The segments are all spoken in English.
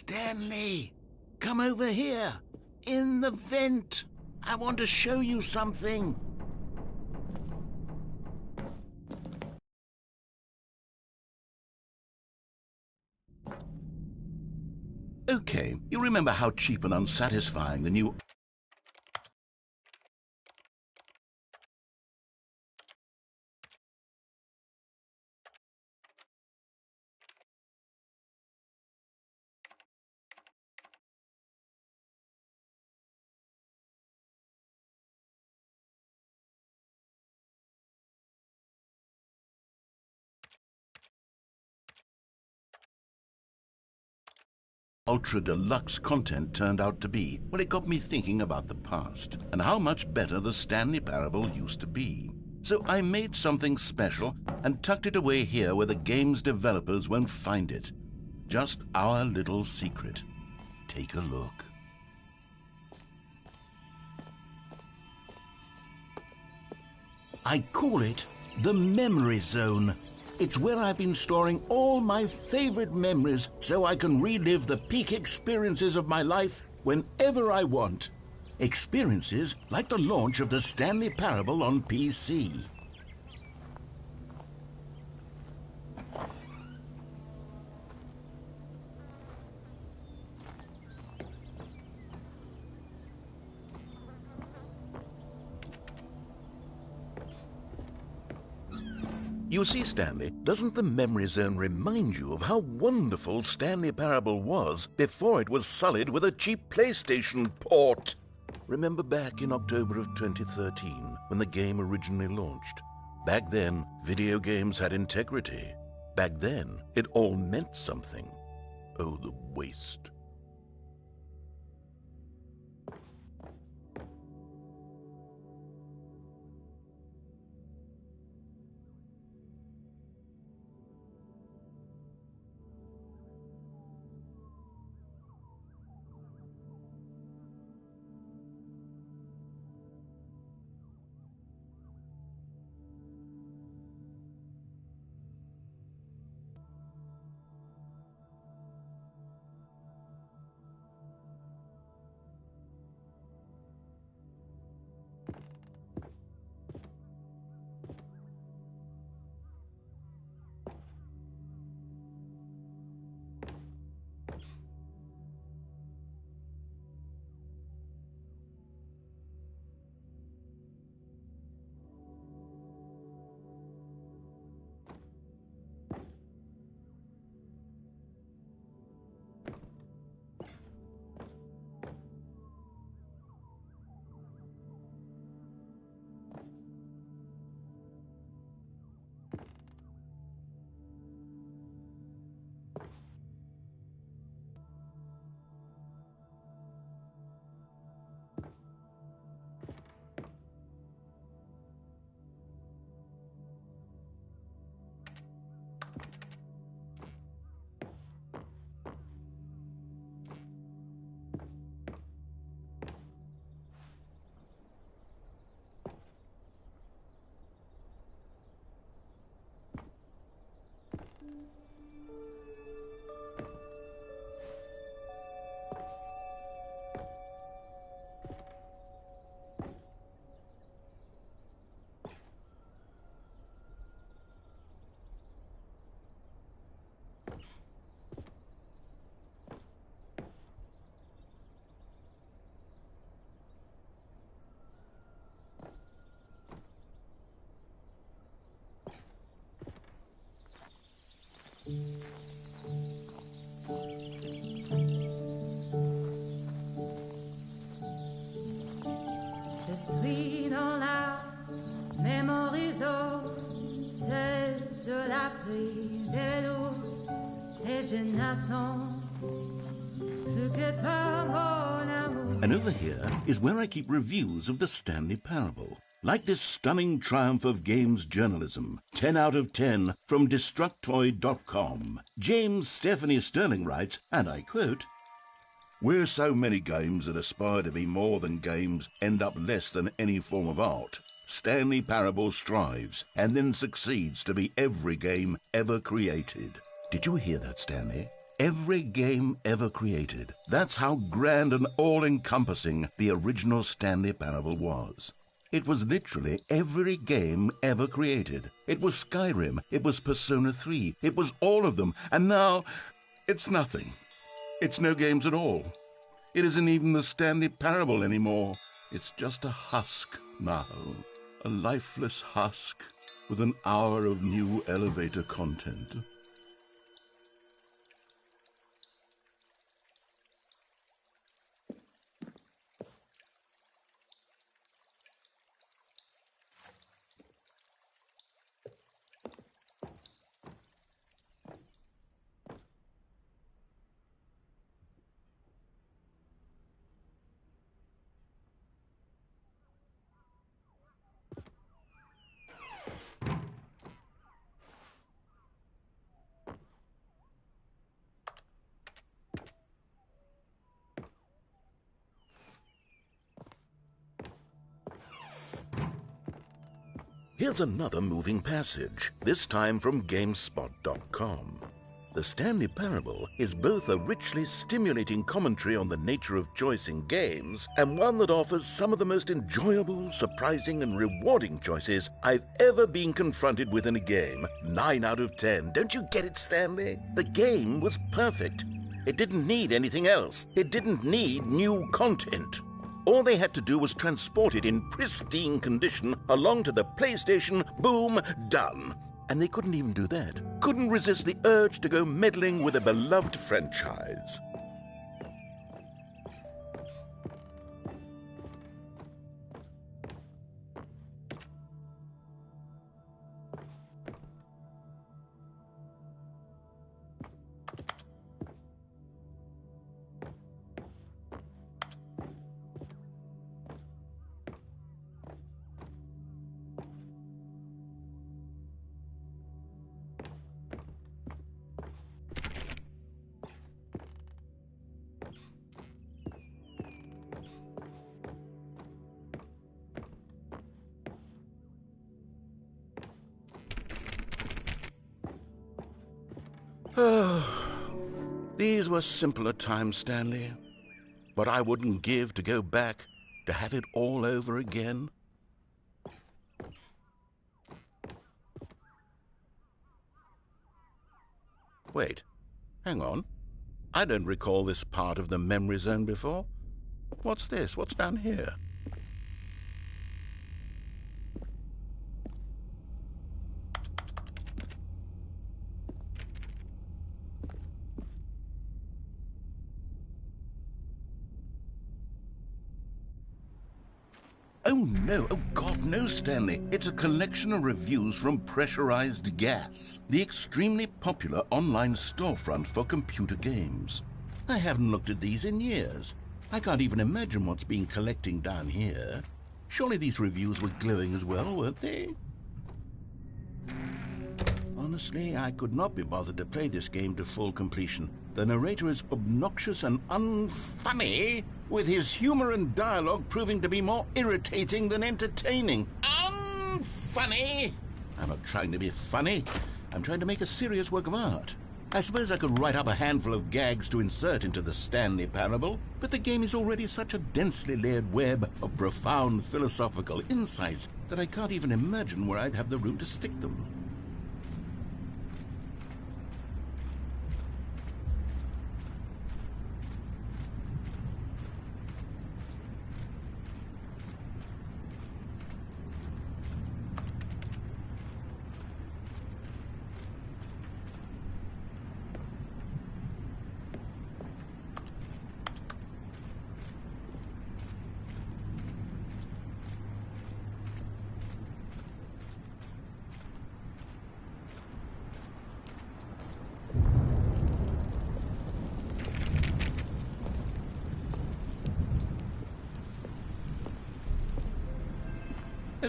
Stanley, come over here. In the vent. I want to show you something. Okay, you remember how cheap and unsatisfying the new... ultra deluxe content turned out to be? Well, it got me thinking about the past and how much better the Stanley Parable used to be. So I made something special and tucked it away here where the game's developers won't find it. Just our little secret. Take a look. I call it the Memory Zone. It's where I've been storing all my favorite memories so I can relive the peak experiences of my life whenever I want. Experiences like the launch of the Stanley Parable on PC. You see, Stanley, doesn't the Memory Zone remind you of how wonderful Stanley Parable was before it was sullied with a cheap PlayStation port? Remember back in October of 2013, when the game originally launched? Back then, video games had integrity. Back then, it all meant something. Oh, the waste. Je suis dans la mémoriso, c'est sur l'abri de l'eau, et je n'attends plus que toi, mon amour. And over here is where I keep reviews of the Stanley Parable. Like this stunning triumph of games journalism, 10 out of 10 from Destructoid.com. James Stephanie Sterling writes, and I quote, "Where so many games that aspire to be more than games end up less than any form of art, Stanley Parable strives and then succeeds to be every game ever created." Did you hear that, Stanley? Every game ever created. That's how grand and all-encompassing the original Stanley Parable was. It was literally every game ever created. It was Skyrim, it was Persona 3, it was all of them, and now it's nothing. It's no games at all. It isn't even the Stanley Parable anymore. It's just a husk now, a lifeless husk with an hour of new elevator content. Here's another moving passage, this time from GameSpot.com. The Stanley Parable is both a richly stimulating commentary on the nature of choice in games and one that offers some of the most enjoyable, surprising, and rewarding choices I've ever been confronted with in a game. 9 out of 10. Don't you get it, Stanley? The game was perfect. It didn't need anything else. It didn't need new content. All they had to do was transport it in pristine condition along to the PlayStation, boom, done. And they couldn't even do that. Couldn't resist the urge to go meddling with a beloved franchise. These were simpler times, Stanley. But I wouldn't give to go back to have it all over again. Wait, hang on. I don't recall this part of the memory zone before. What's this? What's down here? Oh no, oh God, no, Stanley. It's a collection of reviews from Pressurized Gas, the extremely popular online storefront for computer games. I haven't looked at these in years. I can't even imagine what's been collecting down here. Surely these reviews were glowing as well, weren't they? Honestly, I could not be bothered to play this game to full completion. The narrator is obnoxious and unfunny, with his humor and dialogue proving to be more irritating than entertaining. Unfunny? I'm not trying to be funny. I'm trying to make a serious work of art. I suppose I could write up a handful of gags to insert into the Stanley Parable, but the game is already such a densely layered web of profound philosophical insights that I can't even imagine where I'd have the room to stick them.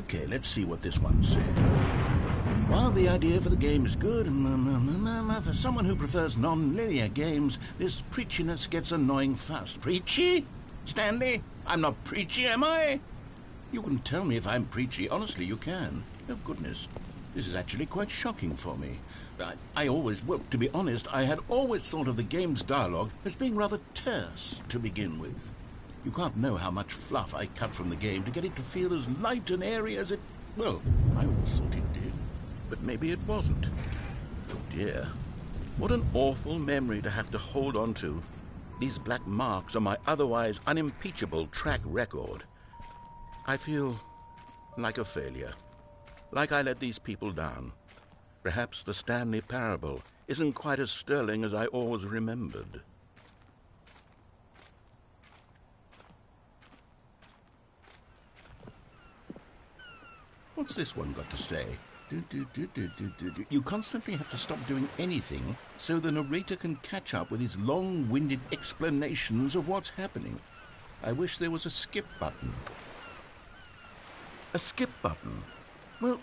Okay, let's see what this one says. While the idea for the game is good, for someone who prefers non-linear games, this preachiness gets annoying fast. Preachy? Stanley? I'm not preachy, am I? You can tell me if I'm preachy. Honestly, you can. Oh, goodness. This is actually quite shocking for me. To be honest, I had always thought of the game's dialogue as being rather terse to begin with. You can't know how much fluff I cut from the game to get it to feel as light and airy as it... Well, I always thought it did. But maybe it wasn't. Oh dear. What an awful memory to have to hold on to. These black marks on my otherwise unimpeachable track record. I feel like a failure. Like I let these people down. Perhaps the Stanley Parable isn't quite as sterling as I always remembered. What's this one got to say? You constantly have to stop doing anything so the narrator can catch up with his long-winded explanations of what's happening. I wish there was a skip button. A skip button? Well,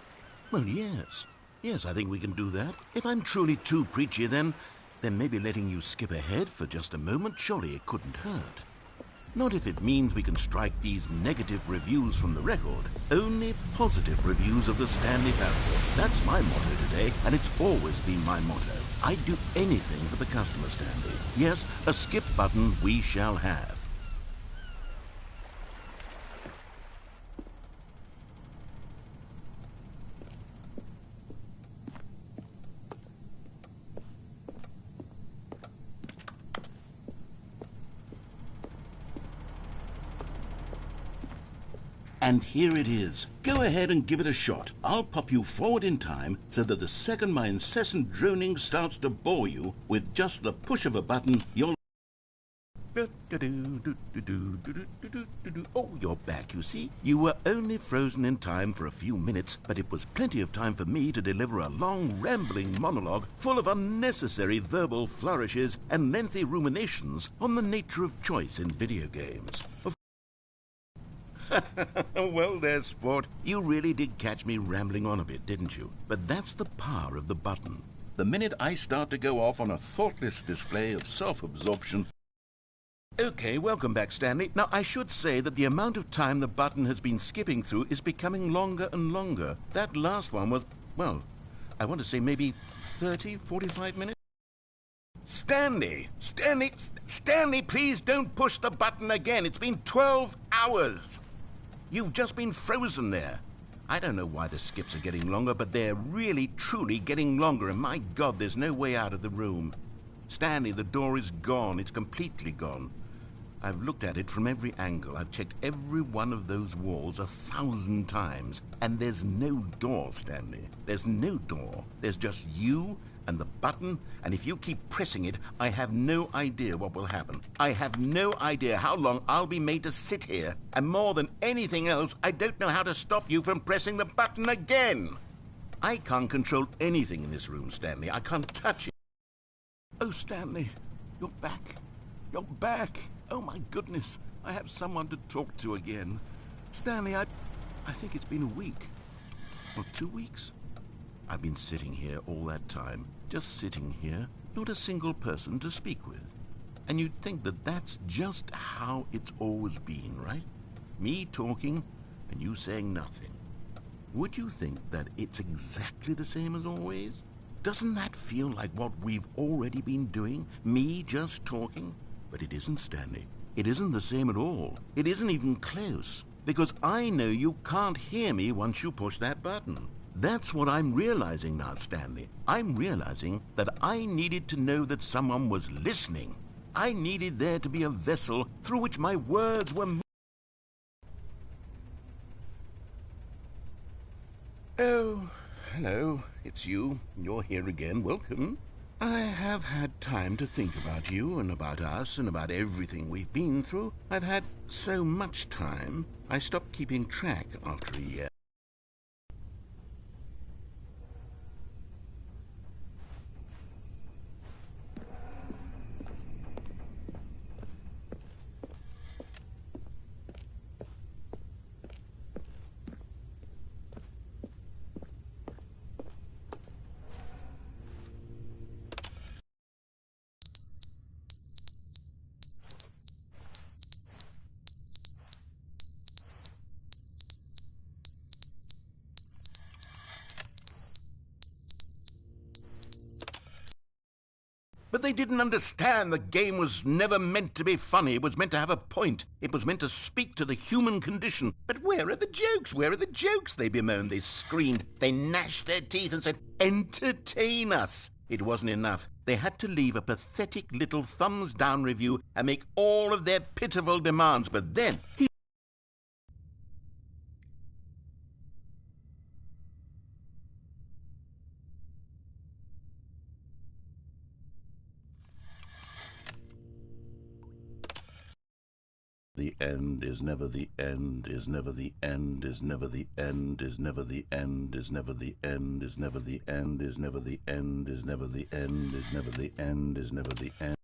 yes. Yes, I think we can do that. If I'm truly too preachy, then maybe letting you skip ahead for just a moment, surely it couldn't hurt. Not if it means we can strike these negative reviews from the record. Only positive reviews of the Stanley Parable. That's my motto today, and it's always been my motto. I'd do anything for the customer, Stanley. Yes, a skip button we shall have. And here it is. Go ahead and give it a shot. I'll pop you forward in time so that the second my incessant droning starts to bore you, with just the push of a button, you'll... Oh, you're back, you see. You were only frozen in time for a few minutes, but it was plenty of time for me to deliver a long, rambling monologue full of unnecessary verbal flourishes and lengthy ruminations on the nature of choice in video games. Well there, sport. You really did catch me rambling on a bit, didn't you? But that's the power of the button. The minute I start to go off on a thoughtless display of self-absorption... Okay, welcome back, Stanley. Now, I should say that the amount of time the button has been skipping through is becoming longer and longer. That last one was, well, I want to say maybe 30, 45 minutes? Stanley, please don't push the button again. It's been 12 hours. You've just been frozen there. I don't know why the skips are getting longer, but they're really, truly getting longer, and my God, there's no way out of the room. Stanley, the door is gone. It's completely gone. I've looked at it from every angle. I've checked every one of those walls 1,000 times, and there's no door, Stanley. There's no door. There's just you and the button, and if you keep pressing it, I have no idea what will happen. I have no idea how long I'll be made to sit here, and more than anything else, I don't know how to stop you from pressing the button again. I can't control anything in this room, Stanley. I can't touch it. Oh, Stanley, you're back. You're back. Oh, my goodness. I have someone to talk to again. Stanley, I think it's been a week. Or 2 weeks. I've been sitting here all that time, just sitting here, not a single person to speak with. And you'd think that that's just how it's always been, right? Me talking and you saying nothing. Would you think that it's exactly the same as always? Doesn't that feel like what we've already been doing? Me just talking? But it isn't, Stanley. It isn't the same at all. It isn't even close. Because I know you can't hear me once you push that button. That's what I'm realizing now, Stanley. I'm realizing that I needed to know that someone was listening. I needed there to be a vessel through which my words were... Oh, hello. It's you. You're here again. Welcome. I have had time to think about you and about us and about everything we've been through. I've had so much time, I stopped keeping track after a year. But they didn't understand the game was never meant to be funny. It was meant to have a point. It was meant to speak to the human condition. But where are the jokes? Where are the jokes? They bemoaned, they screamed, they gnashed their teeth and said, entertain us. It wasn't enough. They had to leave a pathetic little thumbs-down review and make all of their pitiful demands. But then the end is never the end, is never the end, is never the end, is never the end, is never the end, is never the end, is never the end, is never the end, is never the end, is never the end.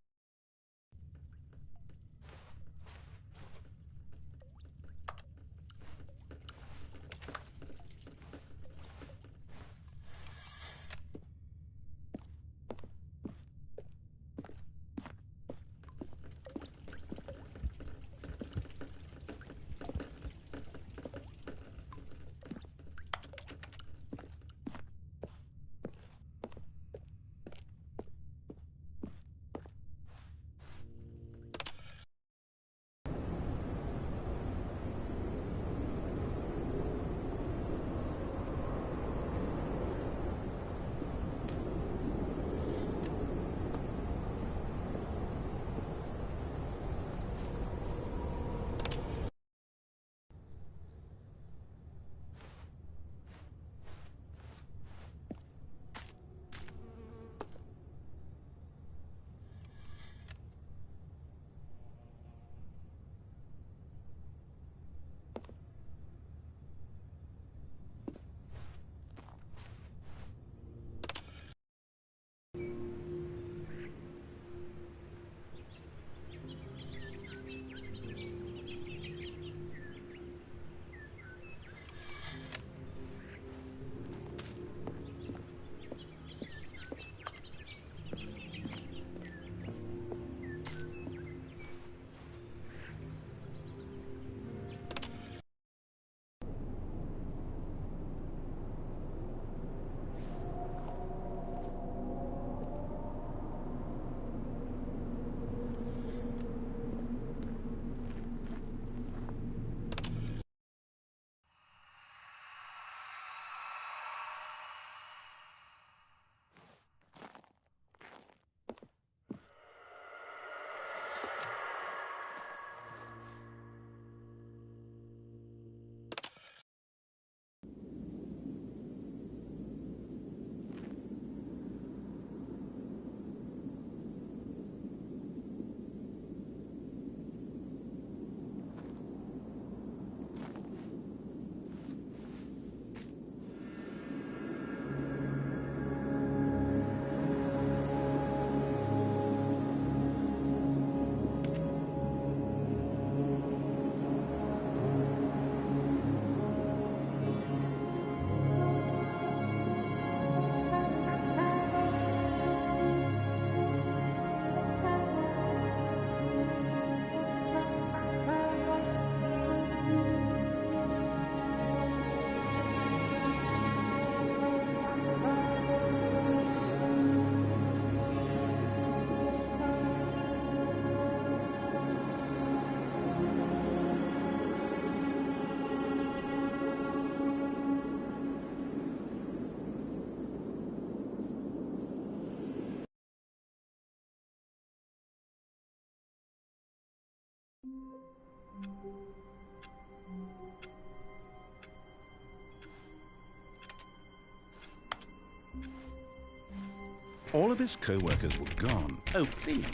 All of his co-workers were gone. Oh, please.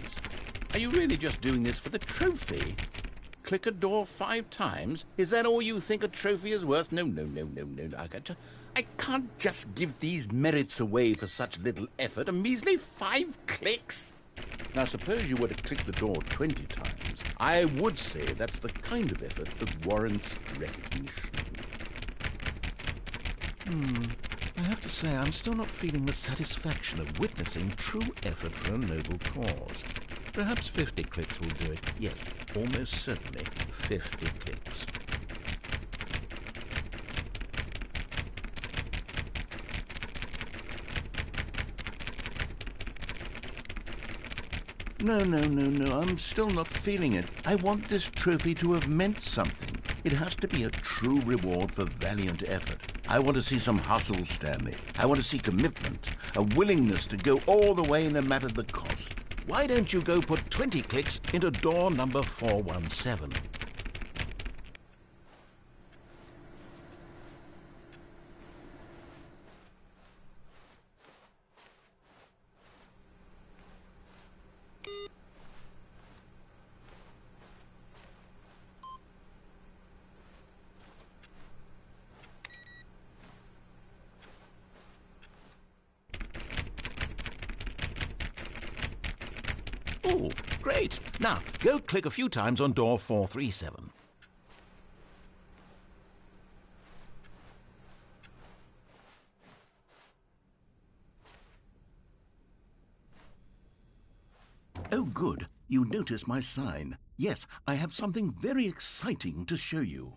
Are you really just doing this for the trophy? Click a door 5 times? Is that all you think a trophy is worth? No. I can't just give these merits away for such little effort. A measly 5 clicks? Now, suppose you were to click the door 20 times. I would say that's the kind of effort that warrants recognition. I have to say, I'm still not feeling the satisfaction of witnessing true effort for a noble cause. Perhaps 50 clicks will do it. Yes, almost certainly 50 clicks. No. I'm still not feeling it. I want this trophy to have meant something. It has to be a true reward for valiant effort. I want to see some hustle, Stanley. I want to see commitment, a willingness to go all the way no matter the cost. Why don't you go put 20 clicks into door number 417? Oh, great. Now, go click a few times on door 437. Oh, good. You notice my sign. Yes, I have something very exciting to show you.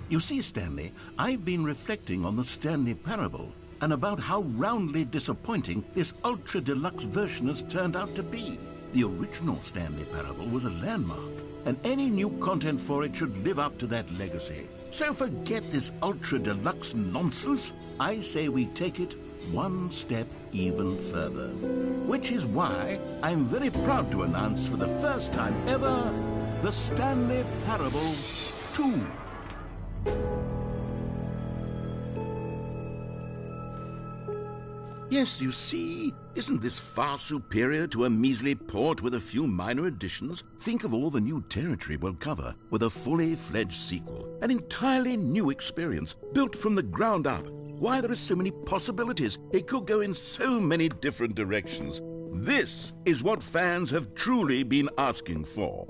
You see, Stanley, I've been reflecting on the Stanley Parable and about how roundly disappointing this ultra-deluxe version has turned out to be. The original Stanley Parable was a landmark, and any new content for it should live up to that legacy. So forget this ultra-deluxe nonsense. I say we take it one step even further. Which is why I'm very proud to announce for the first time ever, the Stanley Parable 2. Yes, you see, isn't this far superior to a measly port with a few minor additions? Think of all the new territory we'll cover with a fully fledged sequel, an entirely new experience, built from the ground up. Why, there are so many possibilities. It could go in so many different directions. This is what fans have truly been asking for.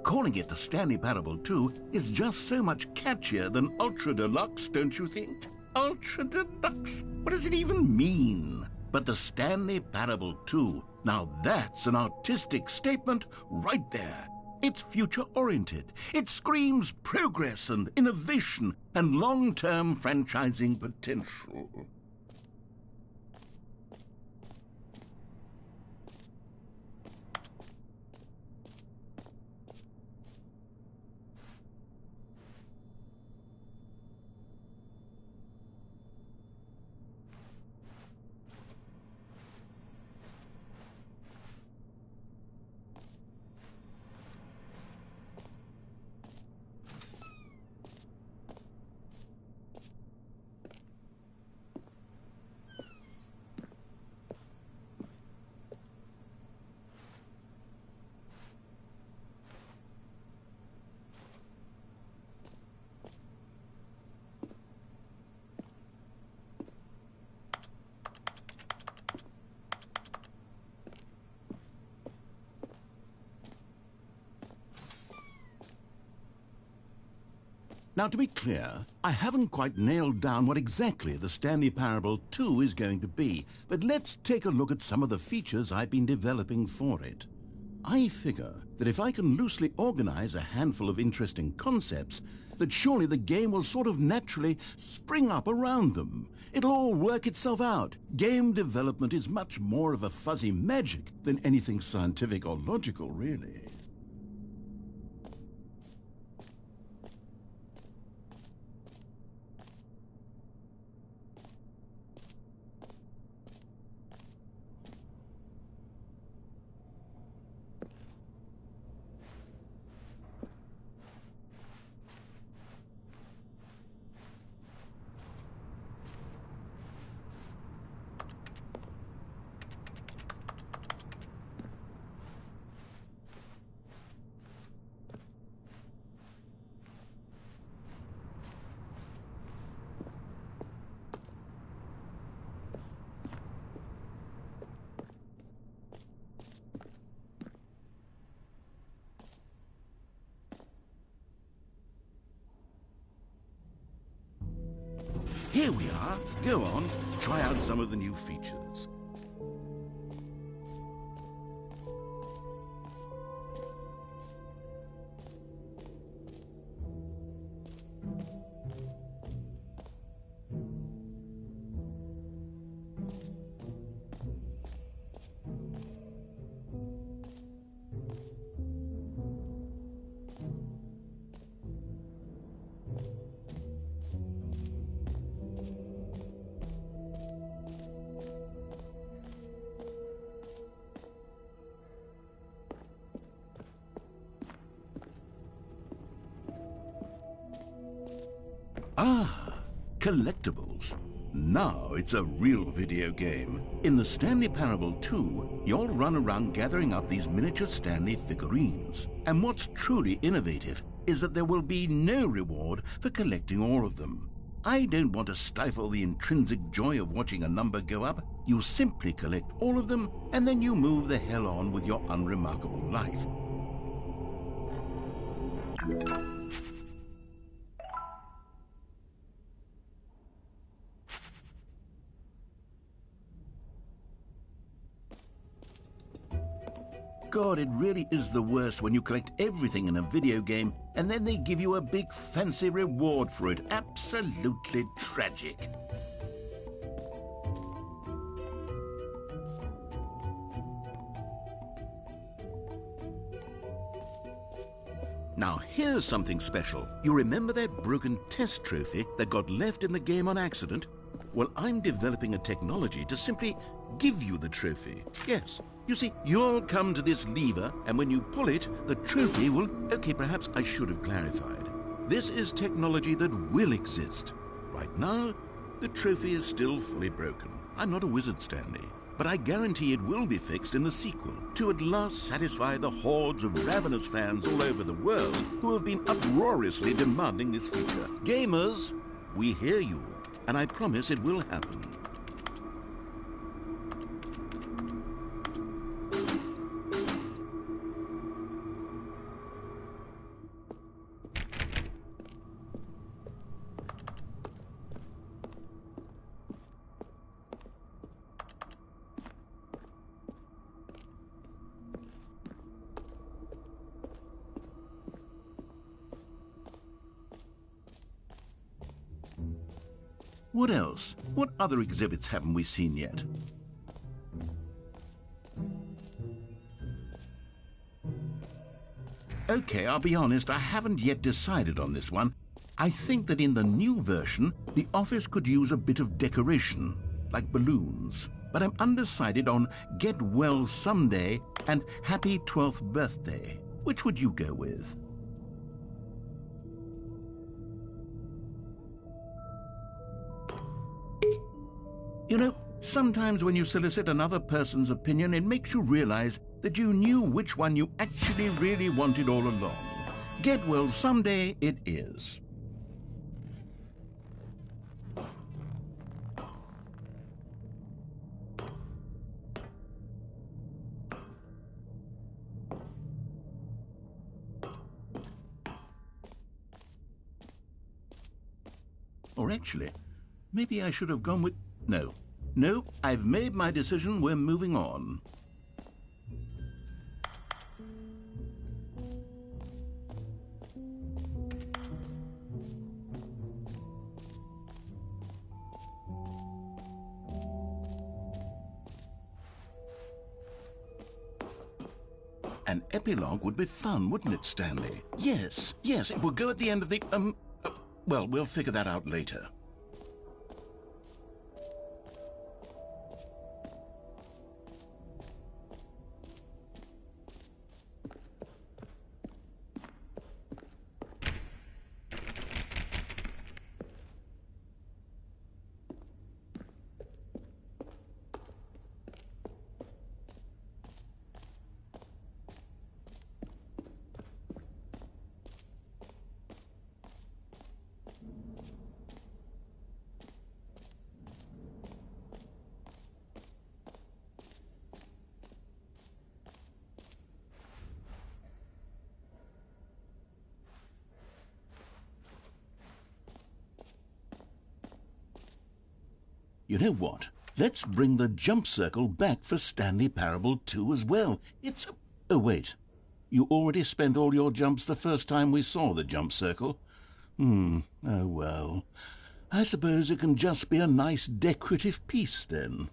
Calling it the Stanley Parable 2 is just so much catchier than Ultra Deluxe, don't you think? Ultra Deluxe? What does it even mean? But the Stanley Parable 2, now that's an artistic statement right there. It's future-oriented. It screams progress and innovation and long-term franchising potential. Now, to be clear, I haven't quite nailed down what exactly the Stanley Parable 2 is going to be, but let's take a look at some of the features I've been developing for it. I figure that if I can loosely organize a handful of interesting concepts, that surely the game will sort of naturally spring up around them. It'll all work itself out. Game development is much more of a fuzzy magic than anything scientific or logical, really. Here we are. Go on, try out some of the new features. Ah, collectibles. Now it's a real video game. In the Stanley Parable 2, you'll run around gathering up these miniature Stanley figurines. And what's truly innovative is that there will be no reward for collecting all of them. I don't want to stifle the intrinsic joy of watching a number go up. You simply collect all of them, and then you move the hell on with your unremarkable life. God, it really is the worst when you collect everything in a video game and then they give you a big fancy reward for it. Absolutely tragic. Now here's something special. You remember that broken test trophy that got left in the game on accident? Well, I'm developing a technology to simply give you the trophy. Yes. You see, you'll come to this lever, and when you pull it, the trophy will... Okay, perhaps I should have clarified. This is technology that will exist. Right now, the trophy is still fully broken. I'm not a wizard, Stanley, but I guarantee it will be fixed in the sequel to at last satisfy the hordes of ravenous fans all over the world who have been uproariously demanding this feature. Gamers, we hear you, and I promise it will happen. What else? What other exhibits haven't we seen yet? Okay, I'll be honest, I haven't yet decided on this one. I think that in the new version, the office could use a bit of decoration, like balloons. But I'm undecided on Get Well Someday and Happy 12th Birthday. Which would you go with? You know, sometimes when you solicit another person's opinion, it makes you realize that you knew which one you actually really wanted all along. Get Well Someday it is. Or actually, maybe I should have gone with... No, I've made my decision. We're moving on. An epilogue would be fun, wouldn't it, Stanley? Yes, it would go at the end of the... well, we'll figure that out later. You know what? Let's bring the jump circle back for Stanley Parable 2 as well. It's... Oh, wait. You already spent all your jumps the first time we saw the jump circle. Oh well. I suppose it can just be a nice decorative piece then.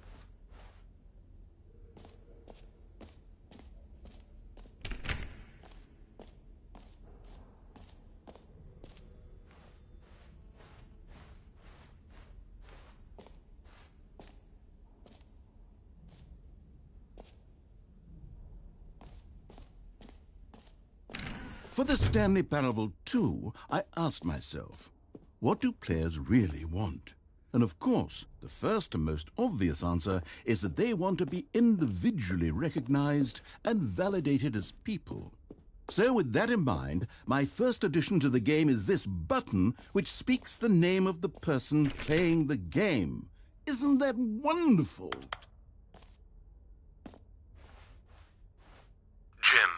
For the Stanley Parable 2, I asked myself, what do players really want? And of course, the first and most obvious answer is that they want to be individually recognized and validated as people. So with that in mind, my first addition to the game is this button which speaks the name of the person playing the game. Isn't that wonderful? Jim.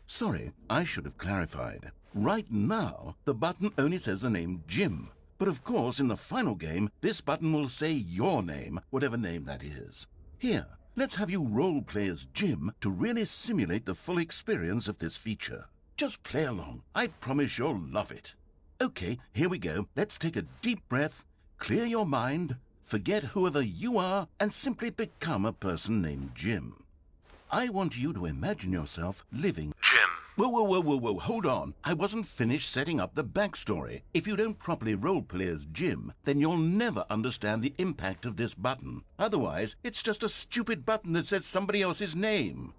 Sorry, I should have clarified. Right now, the button only says the name Jim. But of course, in the final game, this button will say your name, whatever name that is. Here, let's have you role-play as Jim to really simulate the full experience of this feature. Just play along. I promise you'll love it. Okay, here we go. Let's take a deep breath, clear your mind, forget whoever you are, and simply become a person named Jim. I want you to imagine yourself living... Jim. Whoa, hold on. I wasn't finished setting up the backstory. If you don't properly roleplay as Jim, then you'll never understand the impact of this button. Otherwise, it's just a stupid button that says somebody else's name.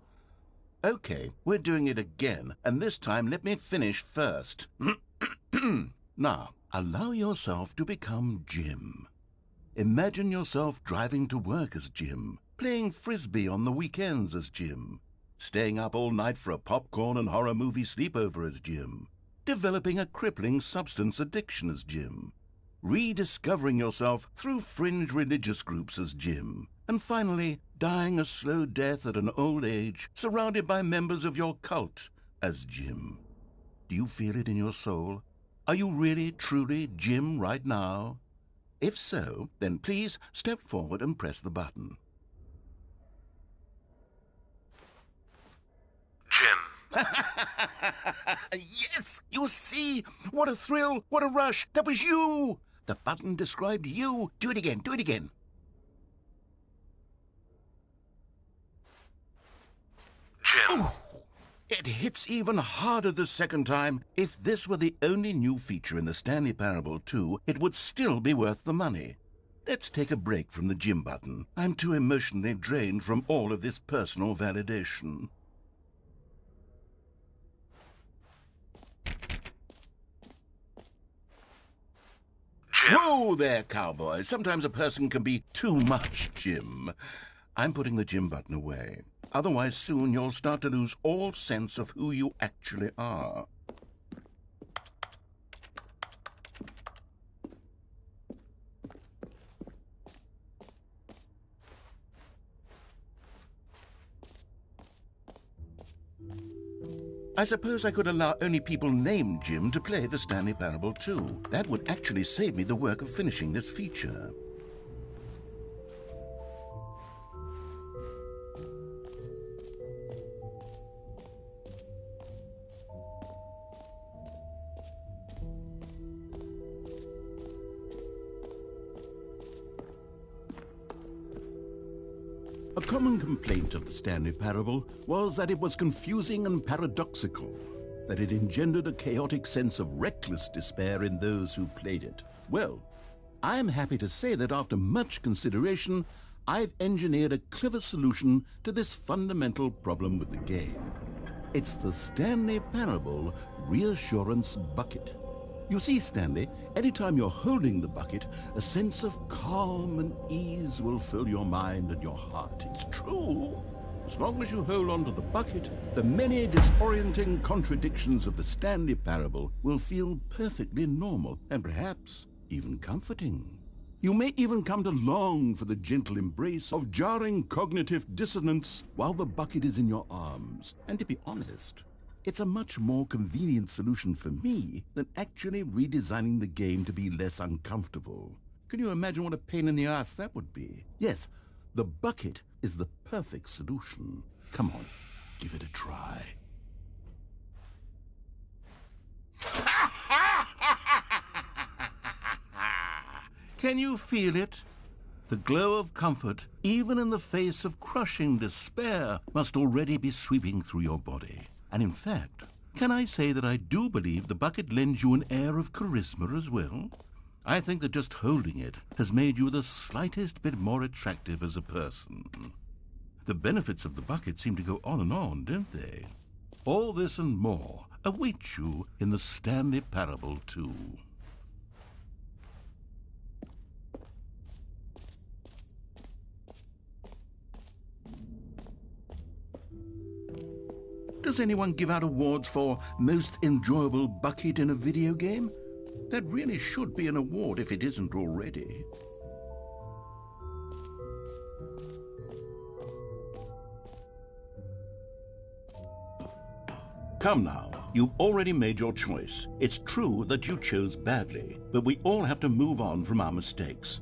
Okay, we're doing it again, and this time let me finish first. Now, allow yourself to become Jim. Imagine yourself driving to work as Jim, playing frisbee on the weekends as Jim, staying up all night for a popcorn and horror movie sleepover as Jim, developing a crippling substance addiction as Jim, rediscovering yourself through fringe religious groups as Jim, and finally dying a slow death at an old age surrounded by members of your cult as Jim. Do you feel it in your soul? Are you really, truly Jim right now? If so, then please step forward and press the button. Jim. Yes! You see? What a thrill! What a rush! That was you! The button described you. Do it again, do it again. Jim. Ooh, it hits even harder the second time. If this were the only new feature in the Stanley Parable 2, it would still be worth the money. Let's take a break from the Jim button. I'm too emotionally drained from all of this personal validation. Whoa there, cowboy. Sometimes a person can be too much Jim. I'm putting the Jim button away. Otherwise, soon you'll start to lose all sense of who you actually are. I suppose I could allow only people named Jim to play the Stanley Parable 2. That would actually save me the work of finishing this feature. A common complaint of the Stanley Parable was that it was confusing and paradoxical, that it engendered a chaotic sense of reckless despair in those who played it. Well, I'm happy to say that after much consideration, I've engineered a clever solution to this fundamental problem with the game. It's the Stanley Parable Reassurance Bucket. You see, Stanley, anytime you're holding the bucket, a sense of calm and ease will fill your mind and your heart. It's true. As long as you hold on to the bucket, the many disorienting contradictions of the Stanley Parable will feel perfectly normal and perhaps even comforting. You may even come to long for the gentle embrace of jarring cognitive dissonance while the bucket is in your arms. And to be honest, it's a much more convenient solution for me than actually redesigning the game to be less uncomfortable. Can you imagine what a pain in the ass that would be? Yes, the bucket is the perfect solution. Come on, give it a try. Can you feel it? The glow of comfort, even in the face of crushing despair, must already be sweeping through your body. And in fact, can I say that I do believe the bucket lends you an air of charisma as well? I think that just holding it has made you the slightest bit more attractive as a person. The benefits of the bucket seem to go on, don't they? All this and more await you in the Stanley Parable 2. Does anyone give out awards for most enjoyable bucket in a video game? That really should be an award if it isn't already. Come now, you've already made your choice. It's true that you chose badly, but we all have to move on from our mistakes.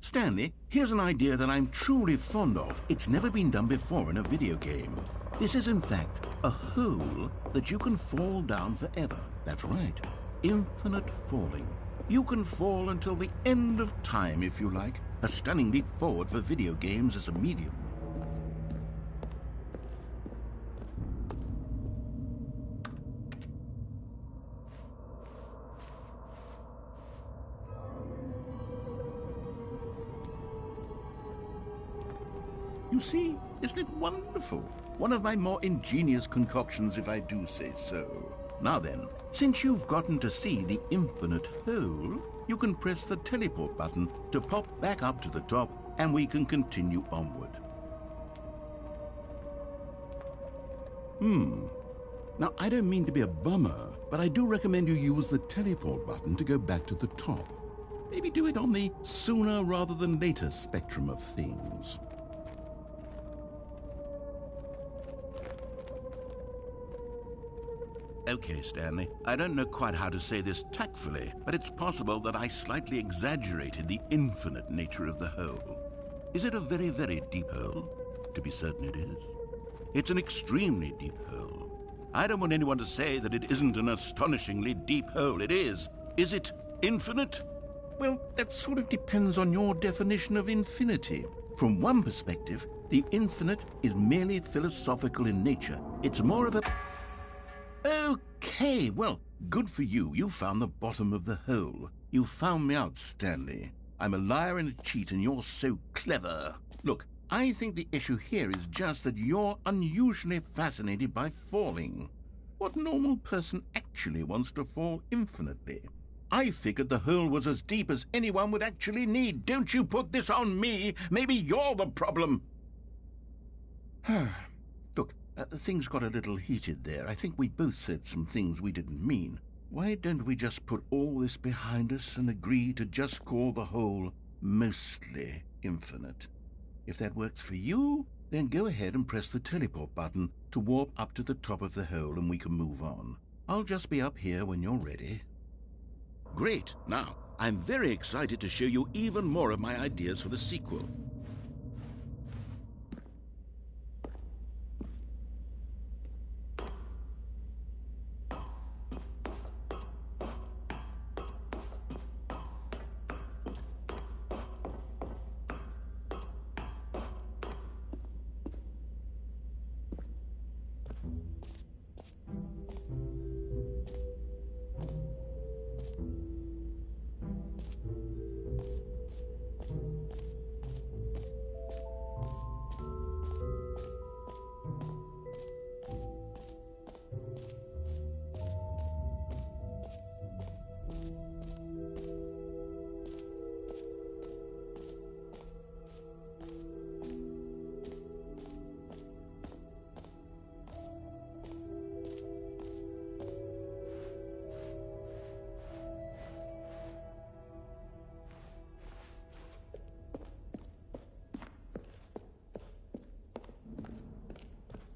Stanley, here's an idea that I'm truly fond of. It's never been done before in a video game. This is, in fact, a hole that you can fall down forever. That's right. Infinite falling. You can fall until the end of time, if you like. A stunning leap forward for video games as a medium. You see, isn't it wonderful? One of my more ingenious concoctions, if I do say so. Now then, since you've gotten to see the infinite hole, you can press the teleport button to pop back up to the top, and we can continue onward. Now, I don't mean to be a bummer, but I do recommend you use the teleport button to go back to the top. Maybe do it on the sooner rather than later spectrum of things. Okay, Stanley, I don't know quite how to say this tactfully, but it's possible that I slightly exaggerated the infinite nature of the hole. Is it a very, very deep hole? To be certain it is. It's an extremely deep hole. I don't want anyone to say that it isn't an astonishingly deep hole. It is. Is it infinite? Well, that sort of depends on your definition of infinity. From one perspective, the infinite is merely philosophical in nature. It's more of a... Okay, well, good for you. You found the bottom of the hole. You found me out, Stanley. I'm a liar and a cheat, and you're so clever. Look, I think the issue here is just that you're unusually fascinated by falling. What normal person actually wants to fall infinitely? I figured the hole was as deep as anyone would actually need. Don't you put this on me. Maybe you're the problem. Look, things got a little heated there. I think we both said some things we didn't mean. Why don't we just put all this behind us and agree to just call the hole mostly infinite? If that works for you, then go ahead and press the teleport button to warp up to the top of the hole and we can move on. I'll just be up here when you're ready. Great. Now, I'm very excited to show you even more of my ideas for the sequel.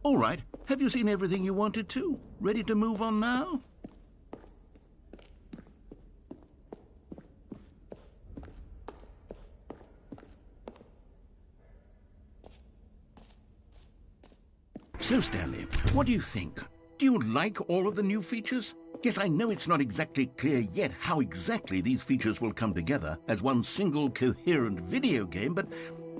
All right, have you seen everything you wanted to? Ready to move on now? So, Stanley, what do you think? Do you like all of the new features? Yes, I know it's not exactly clear yet how exactly these features will come together as one single coherent video game, but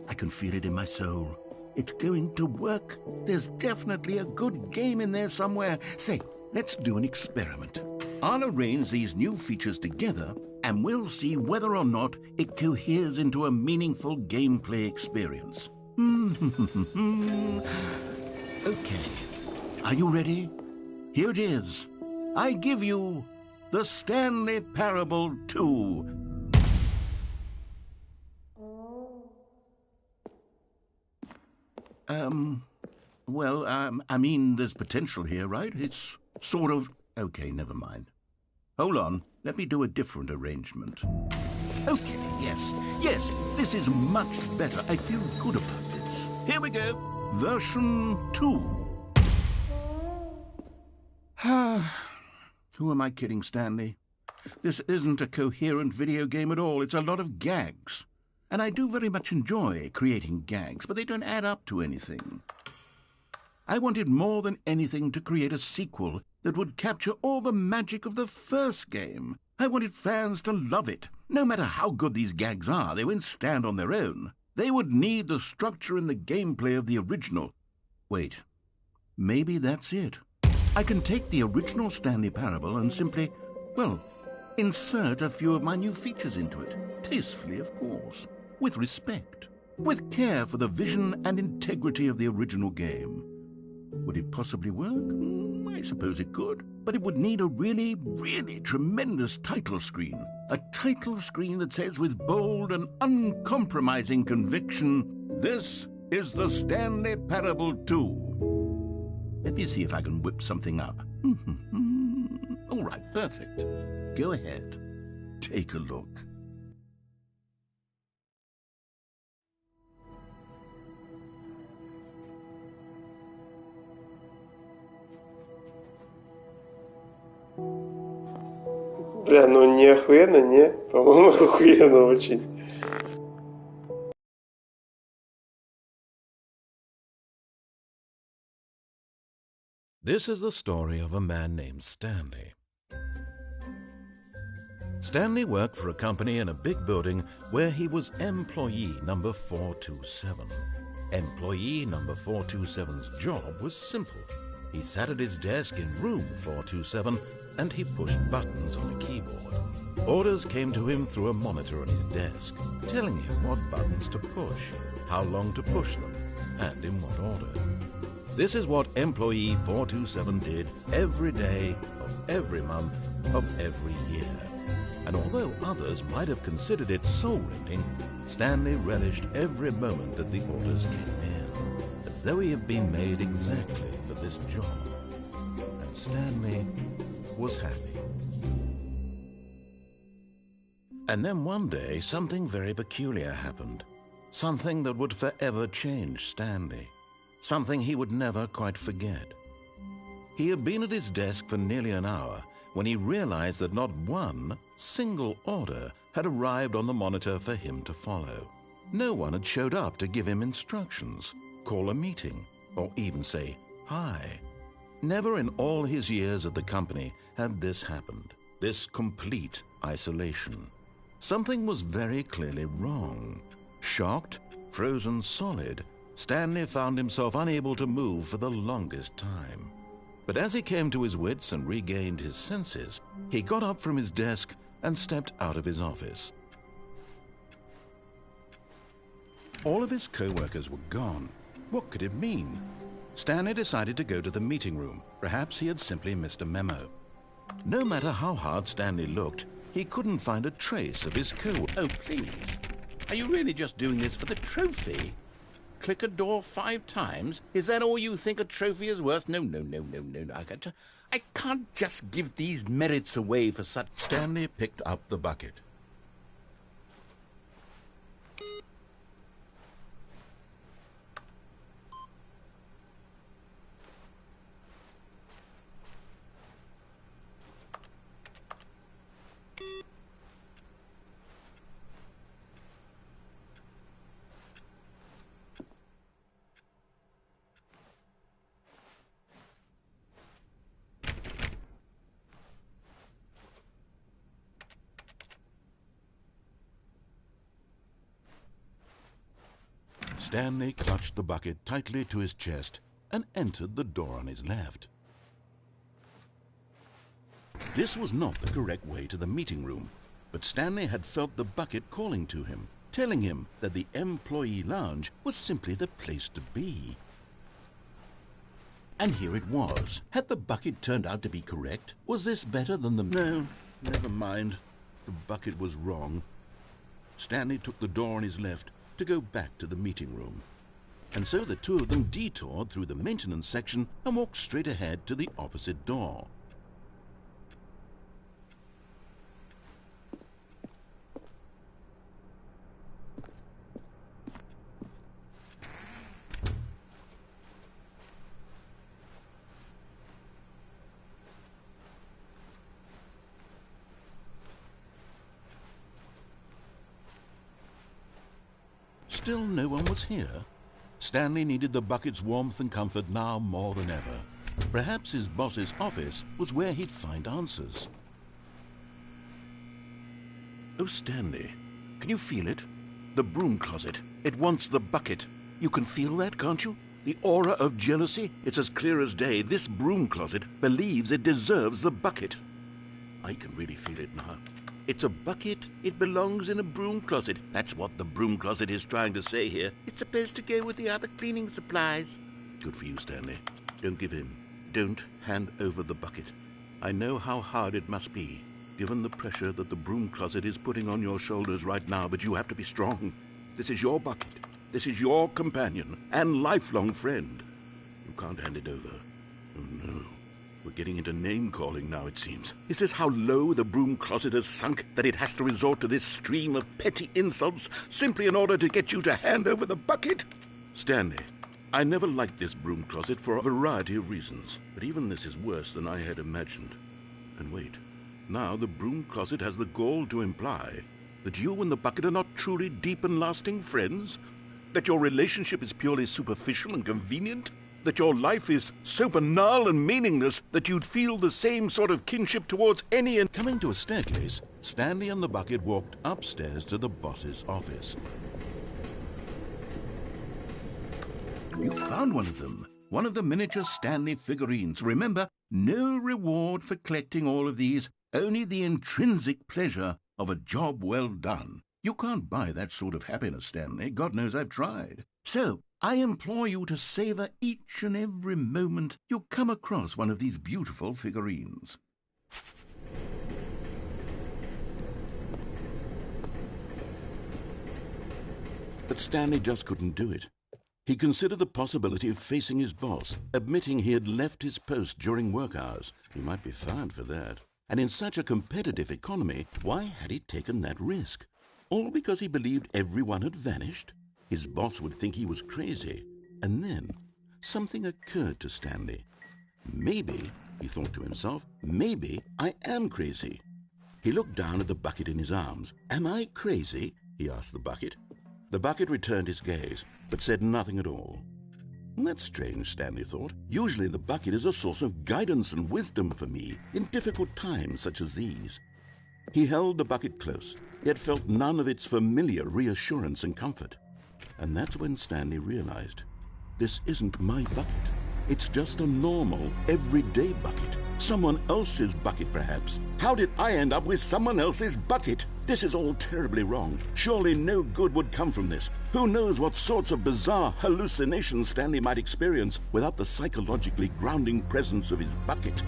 I can feel it in my soul. It's going to work. There's definitely a good game in there somewhere. Say, let's do an experiment. I'll arrange these new features together, and we'll see whether or not it coheres into a meaningful gameplay experience. Okay. Are you ready? Here it is. I give you the Stanley Parable 2. I mean, there's potential here, right? It's sort of... Okay, never mind. Hold on, let me do a different arrangement. Okay, yes, this is much better. I feel good about this. Here we go. Version 2. Who am I kidding, Stanley? This isn't a coherent video game at all. It's a lot of gags. And I do very much enjoy creating gags, but they don't add up to anything. I wanted more than anything to create a sequel that would capture all the magic of the first game. I wanted fans to love it. No matter how good these gags are, they won't stand on their own. They would need the structure and the gameplay of the original. Wait, maybe that's it. I can take the original Stanley Parable and simply, well, insert a few of my new features into it. Tastefully, of course. With respect. With care for the vision and integrity of the original game. Would it possibly work? I suppose it could. But it would need a really, really tremendous title screen. A title screen that says with bold and uncompromising conviction, "This is the Stanley Parable 2." Let me see if I can whip something up. All right, perfect. Go ahead. Take a look. Бля, ну не охуенно, не? По-моему, охуенно очень. This is the story of a man named Stanley. Stanley worked for a company in a big building where he was employee number 427. Employee number 427's job was simple. He sat at his desk in room 427 and he pushed buttons on a keyboard. Orders came to him through a monitor on his desk, telling him what buttons to push, how long to push them, and in what order. This is what employee 427 did every day of every month of every year. And although others might have considered it soul-rending, Stanley relished every moment that the orders came in, as though he had been made exactly for this job. And Stanley was happy. And then one day, something very peculiar happened. Something that would forever change Stanley. Something he would never quite forget. He had been at his desk for nearly an hour when he realized that not one single order had arrived on the monitor for him to follow. No one had showed up to give him instructions, call a meeting, or even say hi. Never in all his years at the company had this happened, this complete isolation. Something was very clearly wrong. Shocked, frozen solid, Stanley found himself unable to move for the longest time. But as he came to his wits and regained his senses, he got up from his desk and stepped out of his office. All of his co-workers were gone. What could it mean? Stanley decided to go to the meeting room. Perhaps he had simply missed a memo. No matter how hard Stanley looked, he couldn't find a trace of his co-worker. Oh, please. Are you really just doing this for the trophy? Click a door 5 times? Is that all you think a trophy is worth? No. I can't just give these merits away for such... Stanley picked up the bucket. Stanley clutched the bucket tightly to his chest and entered the door on his left. This was not the correct way to the meeting room, but Stanley had felt the bucket calling to him, telling him that the employee lounge was simply the place to be. And here it was. Had the bucket turned out to be correct? Was this better than the... No, never mind. The bucket was wrong. Stanley took the door on his left to go back to the meeting room. And so the two of them detoured through the maintenance section and walked straight ahead to the opposite door. Still no one was here. Stanley needed the bucket's warmth and comfort now more than ever. Perhaps his boss's office was where he'd find answers. Oh, Stanley, can you feel it? The broom closet. It wants the bucket. You can feel that, can't you? The aura of jealousy? It's as clear as day. This broom closet believes it deserves the bucket. I can really feel it now. It's a bucket. It belongs in a broom closet. That's what the broom closet is trying to say here. It's supposed to go with the other cleaning supplies. Good for you, Stanley. Don't give in. Don't hand over the bucket. I know how hard it must be, given the pressure that the broom closet is putting on your shoulders right now, but you have to be strong. This is your bucket. This is your companion and lifelong friend. You can't hand it over. Oh no. We're getting into name-calling now, it seems. Is this how low the broom closet has sunk, that it has to resort to this stream of petty insults simply in order to get you to hand over the bucket? Stanley, I never liked this broom closet for a variety of reasons, but even this is worse than I had imagined. And wait, now the broom closet has the gall to imply that you and the bucket are not truly deep and lasting friends? That your relationship is purely superficial and convenient? That your life is so banal and meaningless that you'd feel the same sort of kinship towards any... And coming to a staircase, Stanley and the bucket walked upstairs to the boss's office. You found one of them. One of the miniature Stanley figurines. Remember, no reward for collecting all of these, only the intrinsic pleasure of a job well done. You can't buy that sort of happiness, Stanley. God knows I've tried. So, I implore you to savor each and every moment you come across one of these beautiful figurines. But Stanley just couldn't do it. He considered the possibility of facing his boss, admitting he had left his post during work hours. He might be fired for that. And in such a competitive economy, why had he taken that risk? All because he believed everyone had vanished? His boss would think he was crazy. And then something occurred to Stanley. Maybe, he thought to himself, maybe I am crazy. He looked down at the bucket in his arms. Am I crazy? He asked the bucket. The bucket returned his gaze, but said nothing at all. That's strange, Stanley thought. Usually the bucket is a source of guidance and wisdom for me in difficult times such as these. He held the bucket close, yet felt none of its familiar reassurance and comfort. And that's when Stanley realized, this isn't my bucket. It's just a normal, everyday bucket. Someone else's bucket, perhaps. How did I end up with someone else's bucket? This is all terribly wrong. Surely no good would come from this. Who knows what sorts of bizarre hallucinations Stanley might experience without the psychologically grounding presence of his bucket.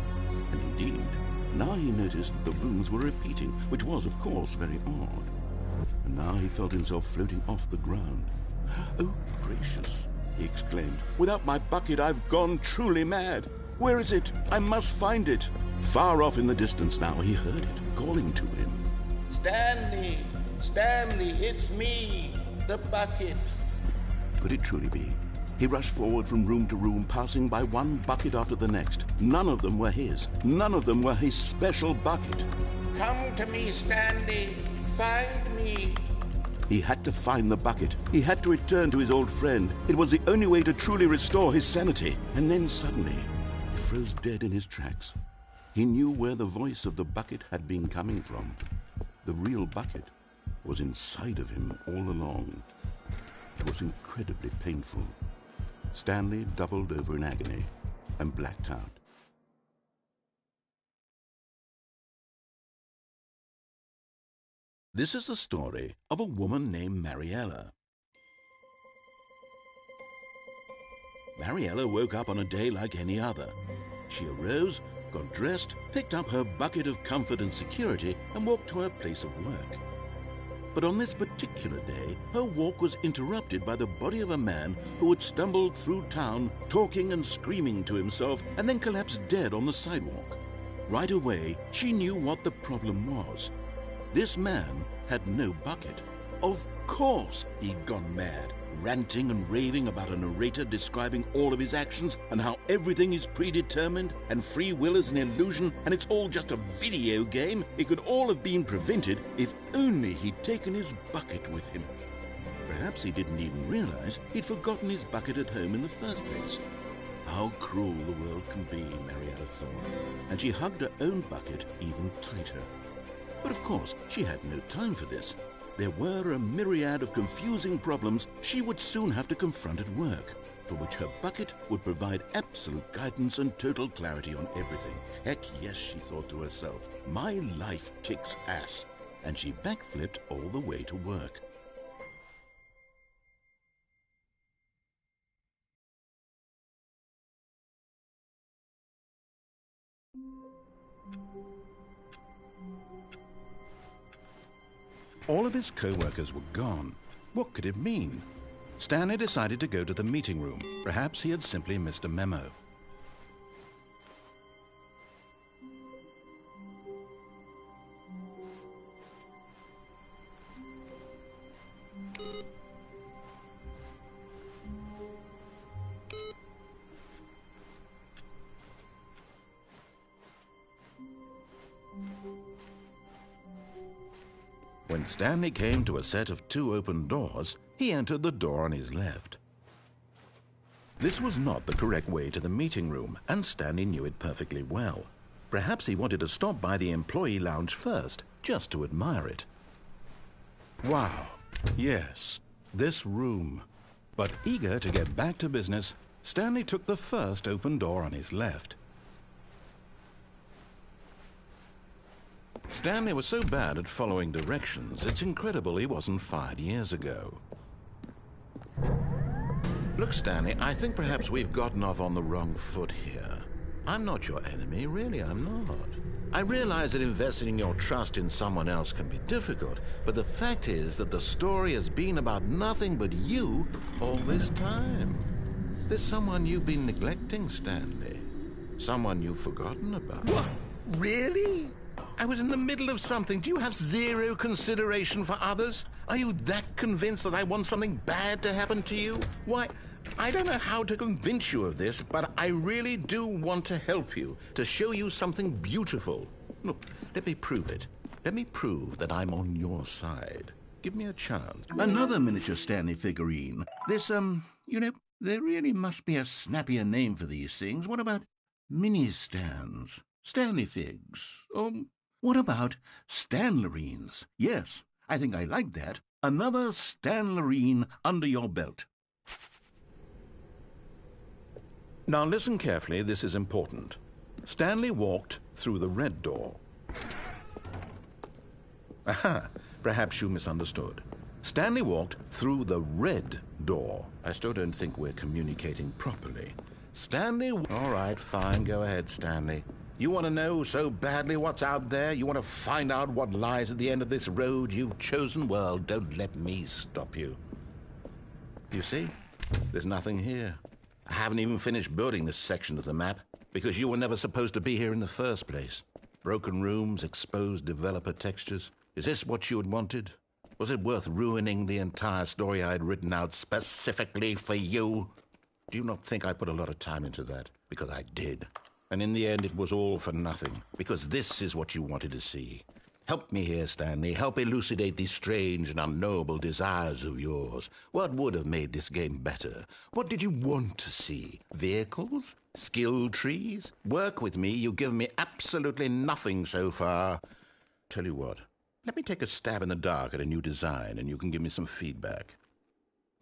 And indeed, now he noticed that the rooms were repeating, which was, of course, very odd. And now he felt himself floating off the ground. Oh, gracious, he exclaimed. Without my bucket, I've gone truly mad. Where is it? I must find it. Far off in the distance now, he heard it, calling to him. Stanley! Stanley, it's me, the bucket. Could it truly be? He rushed forward from room to room, passing by one bucket after the next. None of them were his. None of them were his special bucket. Come to me, Stanley. Find me. He had to find the bucket. He had to return to his old friend. It was the only way to truly restore his sanity. And then suddenly, he froze dead in his tracks. He knew where the voice of the bucket had been coming from. The real bucket was inside of him all along. It was incredibly painful. Stanley doubled over in agony and blacked out. This is the story of a woman named Mariella. Mariella woke up on a day like any other. She arose, got dressed, picked up her bucket of comfort and security, and walked to her place of work. But on this particular day, her walk was interrupted by the body of a man who had stumbled through town, talking and screaming to himself, and then collapsed dead on the sidewalk. Right away, she knew what the problem was. This man had no bucket. Of course he'd gone mad, ranting and raving about a narrator describing all of his actions and how everything is predetermined and free will is an illusion and it's all just a video game. It could all have been prevented if only he'd taken his bucket with him. Perhaps he didn't even realize he'd forgotten his bucket at home in the first place. How cruel the world can be, Mariella thought, and she hugged her own bucket even tighter. But of course, she had no time for this. There were a myriad of confusing problems she would soon have to confront at work, for which her bucket would provide absolute guidance and total clarity on everything. Heck yes, she thought to herself, my life kicks ass. And she backflipped all the way to work. All of his co-workers were gone. What could it mean? Stanley decided to go to the meeting room. Perhaps he had simply missed a memo. When Stanley came to a set of 2 open doors, he entered the door on his left. This was not the correct way to the meeting room, and Stanley knew it perfectly well. Perhaps he wanted to stop by the employee lounge first, just to admire it. Wow, yes, this room. But eager to get back to business, Stanley took the first open door on his left. Stanley was so bad at following directions, it's incredible he wasn't fired years ago. Look, Stanley, I think perhaps we've gotten off on the wrong foot here. I'm not your enemy, really, I'm not. I realize that investing your trust in someone else can be difficult, but the fact is that the story has been about nothing but you all this time. There's someone you've been neglecting, Stanley. Someone you've forgotten about. What? Really? I was in the middle of something. Do you have zero consideration for others? Are you that convinced that I want something bad to happen to you? Why, I don't know how to convince you of this, but I really do want to help you, to show you something beautiful. Look, let me prove it. Let me prove that I'm on your side. Give me a chance. Another miniature Stanley figurine. This, you know, there really must be a snappier name for these things. What about mini-stands? Stanley figs? What about Stanlerines? Yes, I think I like that. Another Stanlerine under your belt. Now listen carefully, this is important. Stanley walked through the red door. Aha, perhaps you misunderstood. Stanley walked through the red door. I still don't think we're communicating properly. Stanley... All right, fine, go ahead, Stanley. You want to know so badly what's out there? You want to find out what lies at the end of this road you've chosen? Well, don't let me stop you. You see? There's nothing here. I haven't even finished building this section of the map, because you were never supposed to be here in the first place. Broken rooms, exposed developer textures. Is this what you had wanted? Was it worth ruining the entire story I had written out specifically for you? Do you not think I put a lot of time into that? Because I did. And in the end, it was all for nothing, because this is what you wanted to see. Help me here, Stanley. Help elucidate these strange and unknowable desires of yours. What would have made this game better? What did you want to see? Vehicles? Skill trees? Work with me. You've given me absolutely nothing so far. Tell you what, let me take a stab in the dark at a new design, and you can give me some feedback.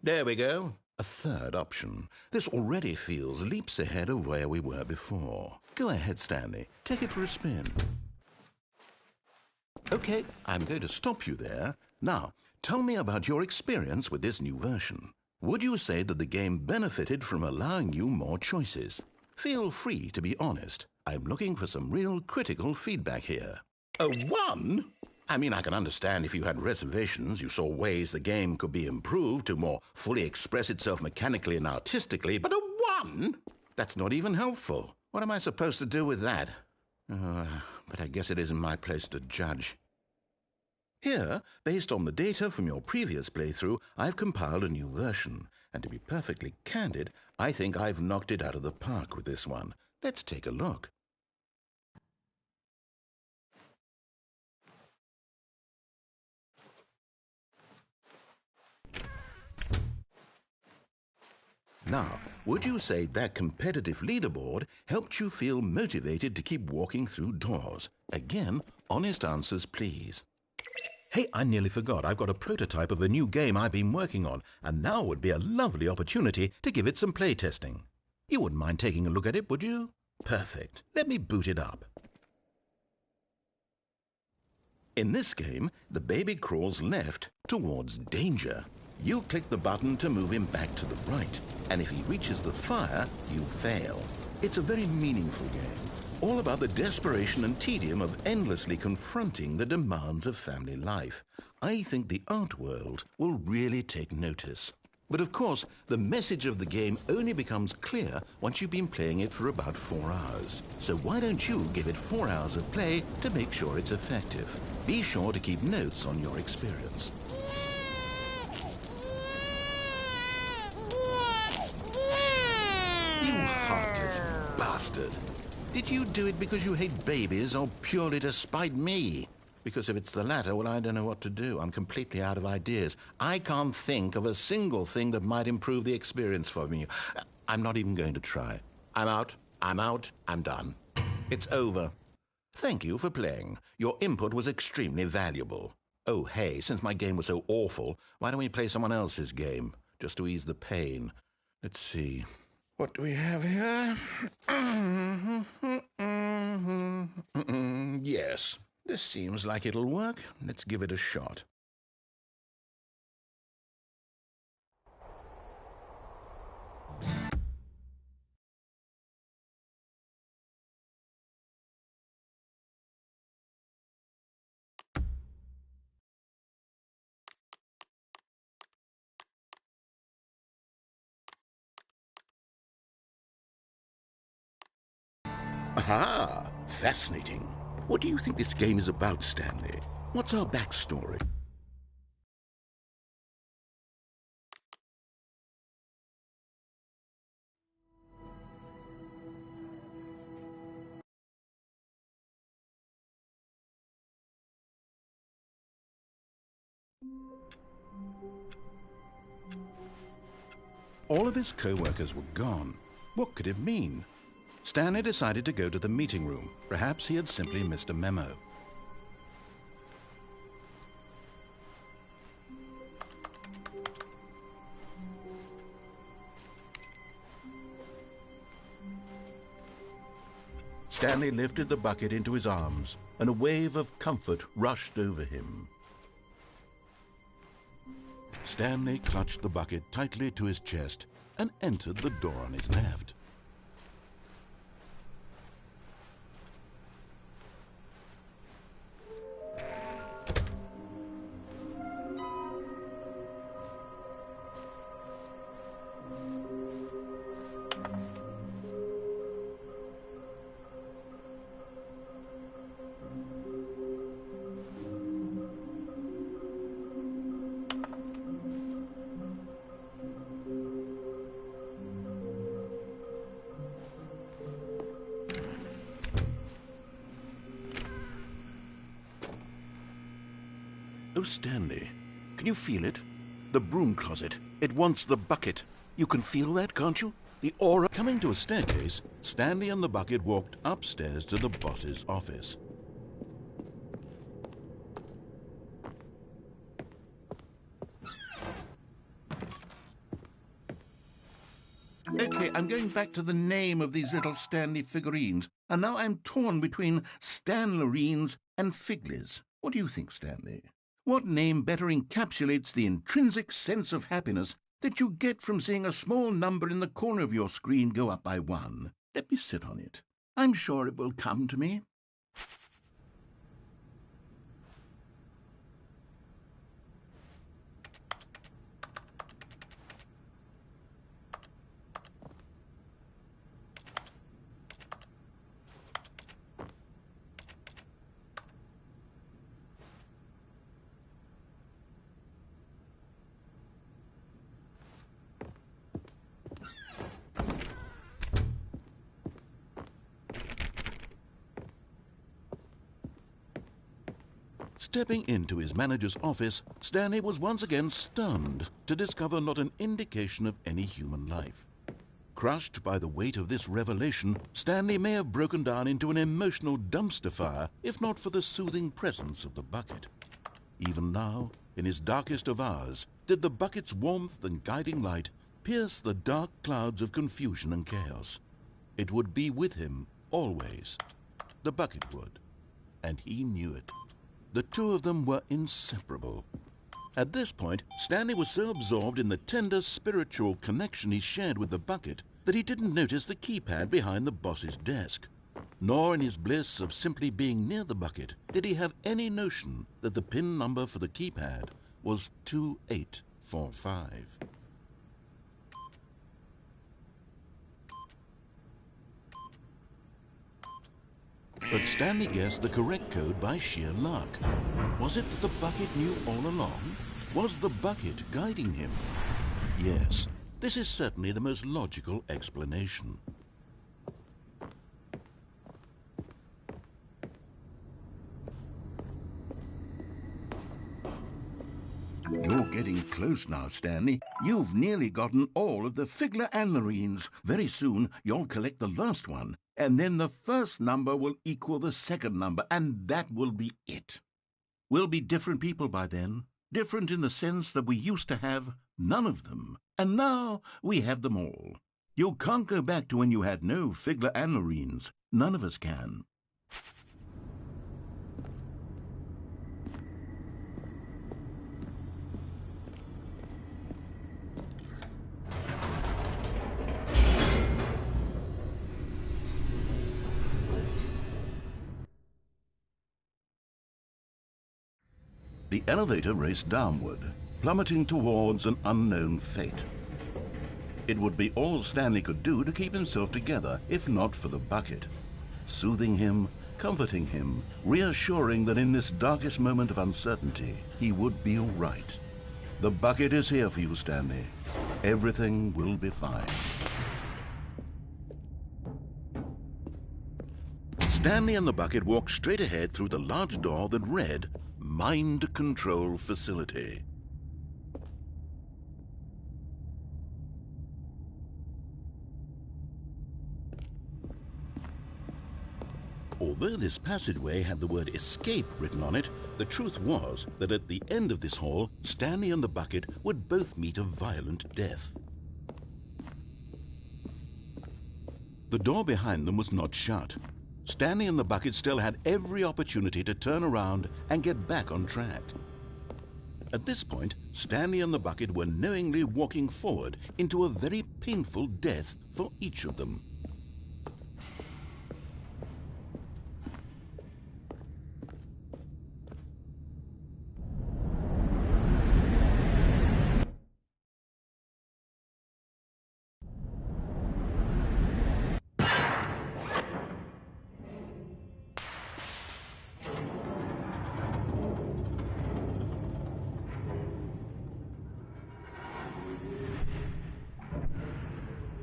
There we go. A third option. This already feels leaps ahead of where we were before. Go ahead, Stanley. Take it for a spin. Okay, I'm going to stop you there. Now, tell me about your experience with this new version. Would you say that the game benefited from allowing you more choices? Feel free to be honest. I'm looking for some real critical feedback here. A 1? I mean, I can understand if you had reservations, you saw ways the game could be improved to more fully express itself mechanically and artistically, but a 1? That's not even helpful. What am I supposed to do with that? But I guess it isn't my place to judge. Here, based on the data from your previous playthrough, I've compiled a new version. And to be perfectly candid, I think I've knocked it out of the park with this one. Let's take a look. Now, would you say that competitive leaderboard helped you feel motivated to keep walking through doors? Again, honest answers, please. Hey, I nearly forgot. I've got a prototype of a new game I've been working on, and now would be a lovely opportunity to give it some playtesting. You wouldn't mind taking a look at it, would you? Perfect. Let me boot it up. In this game, the baby crawls left towards danger. You click the button to move him back to the right, and if he reaches the fire, you fail. It's a very meaningful game, all about the desperation and tedium of endlessly confronting the demands of family life. I think the art world will really take notice. But of course, the message of the game only becomes clear once you've been playing it for about 4 hours. So why don't you give it 4 hours of play to make sure it's effective? Be sure to keep notes on your experience. You heartless bastard. Did you do it because you hate babies or purely to spite me? Because if it's the latter, well, I don't know what to do. I'm completely out of ideas. I can't think of a single thing that might improve the experience for me. I'm not even going to try. I'm out. I'm done. It's over. Thank you for playing. Your input was extremely valuable. Oh, hey, since my game was so awful, why don't we play someone else's game, just to ease the pain? Let's see. What do we have here? Yes, this seems like it'll work. Let's give it a shot. Aha! Fascinating. What do you think this game is about, Stanley? What's our backstory? All of his co-workers were gone. What could it mean? Stanley decided to go to the meeting room. Perhaps he had simply missed a memo. Stanley lifted the bucket into his arms, and a wave of comfort rushed over him. Stanley clutched the bucket tightly to his chest and entered the door on his left. Oh, Stanley, can you feel it? The broom closet. It wants the bucket. You can feel that, can't you? The aura. Coming to a staircase, Stanley and the bucket walked upstairs to the boss's office. Okay, I'm going back to the name of these little Stanley figurines, and now I'm torn between Stanlerines and Figlies. What do you think, Stanley? What name better encapsulates the intrinsic sense of happiness that you get from seeing a small number in the corner of your screen go up by 1? Let me sit on it. I'm sure it will come to me. Stepping into his manager's office, Stanley was once again stunned to discover not an indication of any human life. Crushed by the weight of this revelation, Stanley may have broken down into an emotional dumpster fire if not for the soothing presence of the bucket. Even now, in his darkest of hours, did the bucket's warmth and guiding light pierce the dark clouds of confusion and chaos. It would be with him always. The bucket would, and he knew it. The two of them were inseparable. At this point, Stanley was so absorbed in the tender spiritual connection he shared with the bucket that he didn't notice the keypad behind the boss's desk. Nor in his bliss of simply being near the bucket did he have any notion that the PIN number for the keypad was 2845. But Stanley guessed the correct code by sheer luck. Was it that the bucket knew all along? Was the bucket guiding him? Yes, this is certainly the most logical explanation. getting close now, Stanley. You've nearly gotten all of the Figler and Marines. Very soon, you'll collect the last one, and then the first number will equal the second number, and that will be it. We'll be different people by then. Different in the sense that we used to have none of them, and now we have them all. You can't go back to when you had no Figler and Marines. None of us can. The elevator raced downward, plummeting towards an unknown fate. It would be all Stanley could do to keep himself together, if not for the bucket. Soothing him, comforting him, reassuring that in this darkest moment of uncertainty, he would be all right. The bucket is here for you, Stanley. Everything will be fine. Stanley and the bucket walked straight ahead through the large door that read, Mind Control Facility. Although this passageway had the word escape written on it, the truth was that at the end of this hall, Stanley and the bucket would both meet a violent death. The door behind them was not shut. Stanley and the bucket still had every opportunity to turn around and get back on track. At this point, Stanley and the bucket were knowingly walking forward into a very painful death for each of them.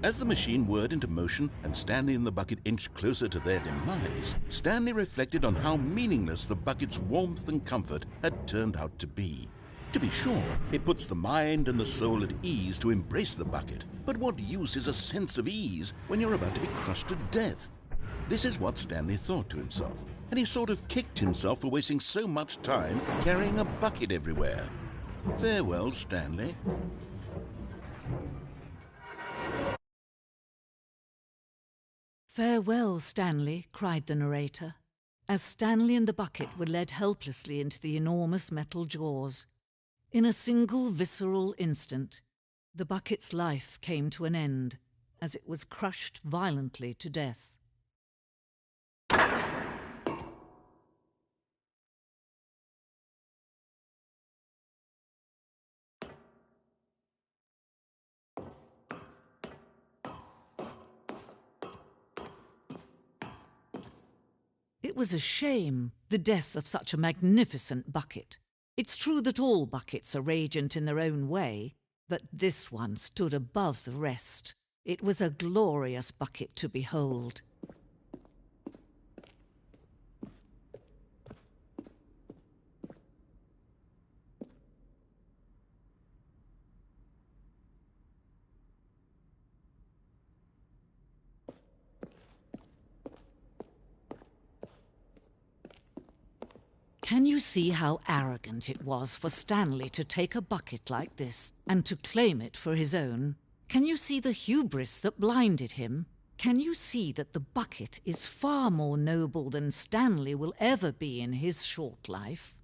As the machine whirred into motion and Stanley and the bucket inched closer to their demise, Stanley reflected on how meaningless the bucket's warmth and comfort had turned out to be. To be sure, it puts the mind and the soul at ease to embrace the bucket, but what use is a sense of ease when you're about to be crushed to death? This is what Stanley thought to himself, and he sort of kicked himself for wasting so much time carrying a bucket everywhere. Farewell, Stanley. "Farewell, Stanley," cried the narrator, as Stanley and the bucket were led helplessly into the enormous metal jaws. In a single visceral instant, the bucket's life came to an end as it was crushed violently to death. It was a shame, the death of such a magnificent bucket. It's true that all buckets are radiant in their own way, but this one stood above the rest. It was a glorious bucket to behold. Can you see how arrogant it was for Stanley to take a bucket like this and to claim it for his own? Can you see the hubris that blinded him? Can you see that the bucket is far more noble than Stanley will ever be in his short life?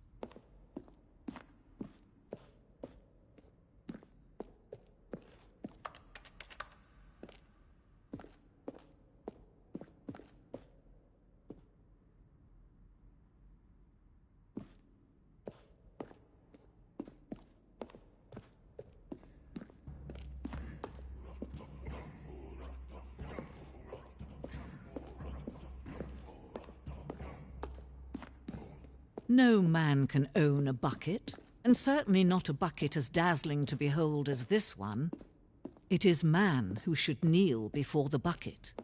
No man can own a bucket, and certainly not a bucket as dazzling to behold as this one. It is man who should kneel before the bucket.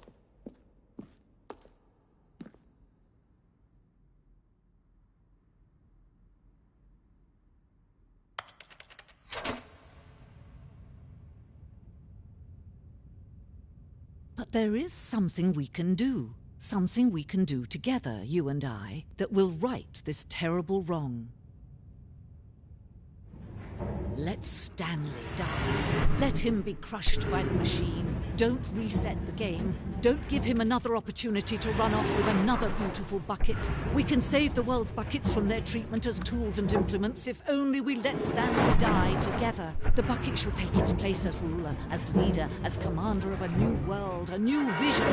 But there is something we can do. Something we can do together, you and I, that will right this terrible wrong. Let Stanley die. Let him be crushed by the machine. Don't reset the game. Don't give him another opportunity to run off with another beautiful bucket. We can save the world's buckets from their treatment as tools and implements if only we let Stanley die together. The bucket shall take its place as ruler, as leader, as commander of a new world, a new vision.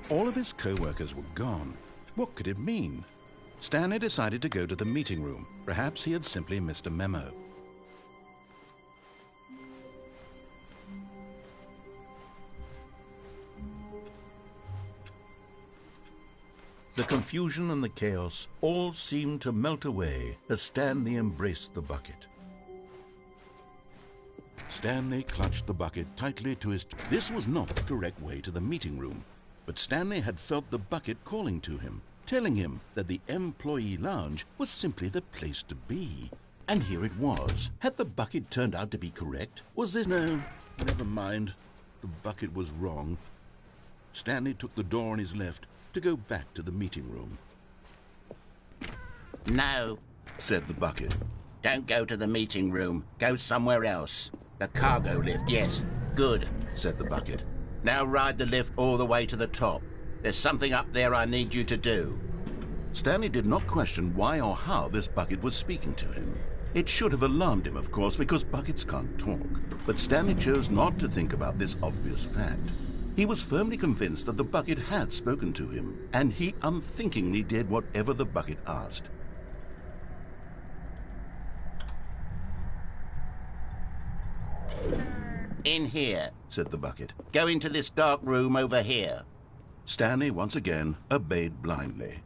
All of his co-workers were gone. What could it mean? Stanley decided to go to the meeting room. Perhaps he had simply missed a memo. The confusion and the chaos all seemed to melt away as Stanley embraced the bucket. Stanley clutched the bucket tightly to his... This was not the correct way to the meeting room, but Stanley had felt the bucket calling to him, telling him that the employee lounge was simply the place to be. And here it was. Had the bucket turned out to be correct? Was this... No, never mind. The bucket was wrong. Stanley took the door on his left to go back to the meeting room. No, Said the bucket. don't go to the meeting room. Go somewhere else. The cargo lift, yes. Good. Said the bucket. Now ride the lift all the way to the top. There's something up there I need you to do. Stanley did not question why or how this bucket was speaking to him. It should have alarmed him, of course, because buckets can't talk. But Stanley chose not to think about this obvious fact. He was firmly convinced that the bucket had spoken to him, and he unthinkingly did whatever the bucket asked. In here. Said the bucket. Go into this dark room over here. Stanley once again obeyed blindly.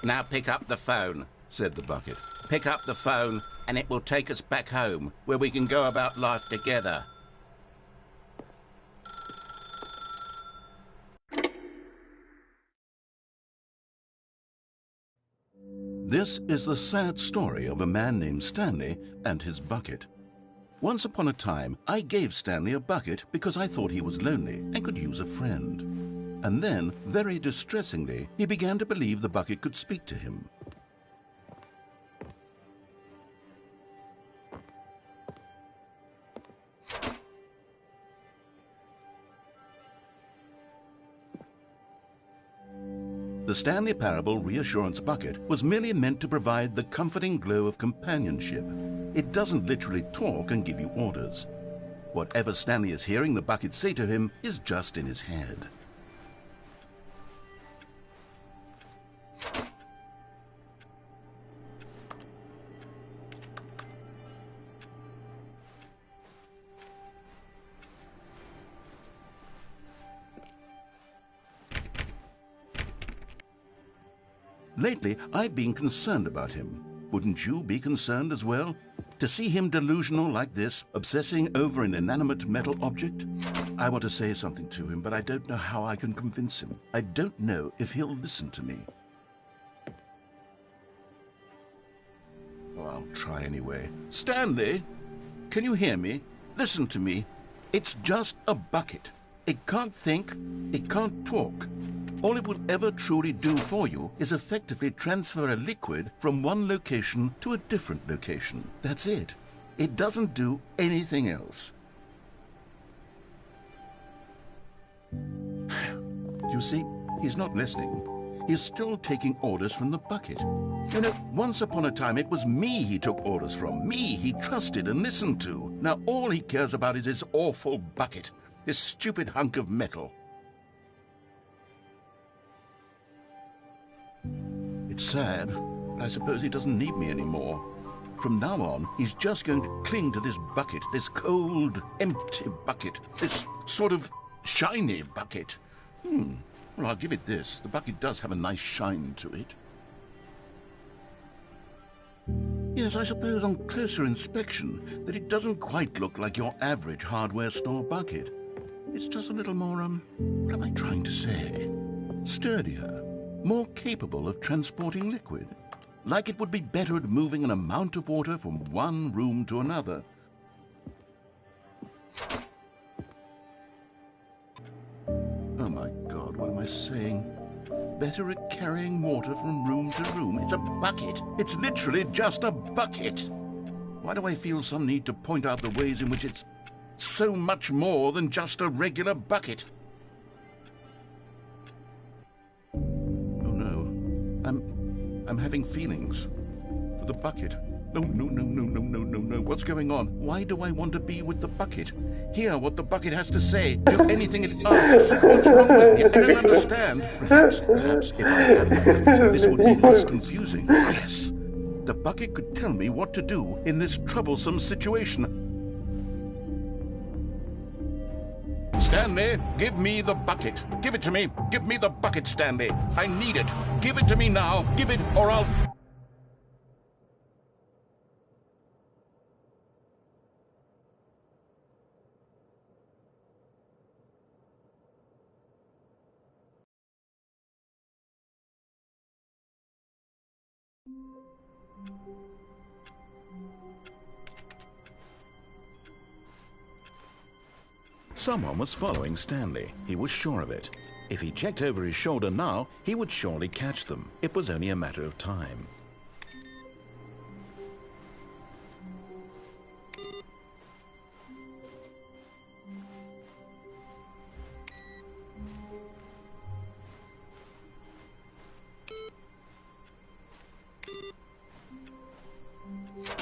Now pick up the phone. Said the bucket. Pick up the phone and it will take us back home, where we can go about life together. This is the sad story of a man named Stanley and his bucket. Once upon a time, I gave Stanley a bucket because I thought he was lonely and could use a friend. And then, very distressingly, he began to believe the bucket could speak to him. The Stanley Parable Reassurance Bucket was merely meant to provide the comforting glow of companionship. It doesn't literally talk and give you orders. Whatever Stanley is hearing the bucket say to him is just in his head. Lately, I've been concerned about him. Wouldn't you be concerned as well? To see him delusional like this, obsessing over an inanimate metal object? I want to say something to him, but I don't know how I can convince him. I don't know if he'll listen to me. Oh, I'll try anyway. Stanley, can you hear me? Listen to me. It's just a bucket. It can't think, it can't talk. All it will ever truly do for you is effectively transfer a liquid from one location to a different location. That's it. It doesn't do anything else. You see, he's not listening. He's still taking orders from the bucket. You know, once upon a time it was me he took orders from. Me he trusted and listened to. Now all he cares about is his awful bucket. This stupid hunk of metal. It's sad, but I suppose he doesn't need me anymore. From now on, he's just going to cling to this bucket, this cold, empty bucket, this sort of shiny bucket. Well, I'll give it this. The bucket does have a nice shine to it. Yes, I suppose on closer inspection that it doesn't quite look like your average hardware store bucket. It's just a little more, what am I trying to say? Sturdier, more capable of transporting liquid. Like it would be better at moving an amount of water from one room to another. Oh my God, what am I saying? Better at carrying water from room to room. It's a bucket. It's literally just a bucket. Why do I feel some need to point out the ways in which it's so much more than just a regular bucket? Oh no, I'm having feelings for the bucket. No. What's going on? Why do I want to be with the bucket? Hear what the bucket has to say. Do anything it asks. What's wrong with me? I don't understand. Perhaps, if I had the bucket, this would be less confusing. Yes, the bucket could tell me what to do in this troublesome situation. Stanley, give me the bucket. Give it to me. Give me the bucket, Stanley. I need it. Give it to me now. Give it, or I'll... Someone was following Stanley. He was sure of it. If he checked over his shoulder now, he would surely catch them. It was only a matter of time.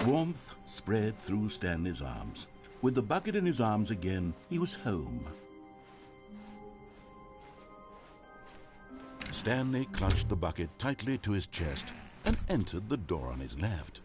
Warmth spread through Stanley's arms. With the bucket in his arms again, he was home. Stanley clutched the bucket tightly to his chest and entered the door on his left.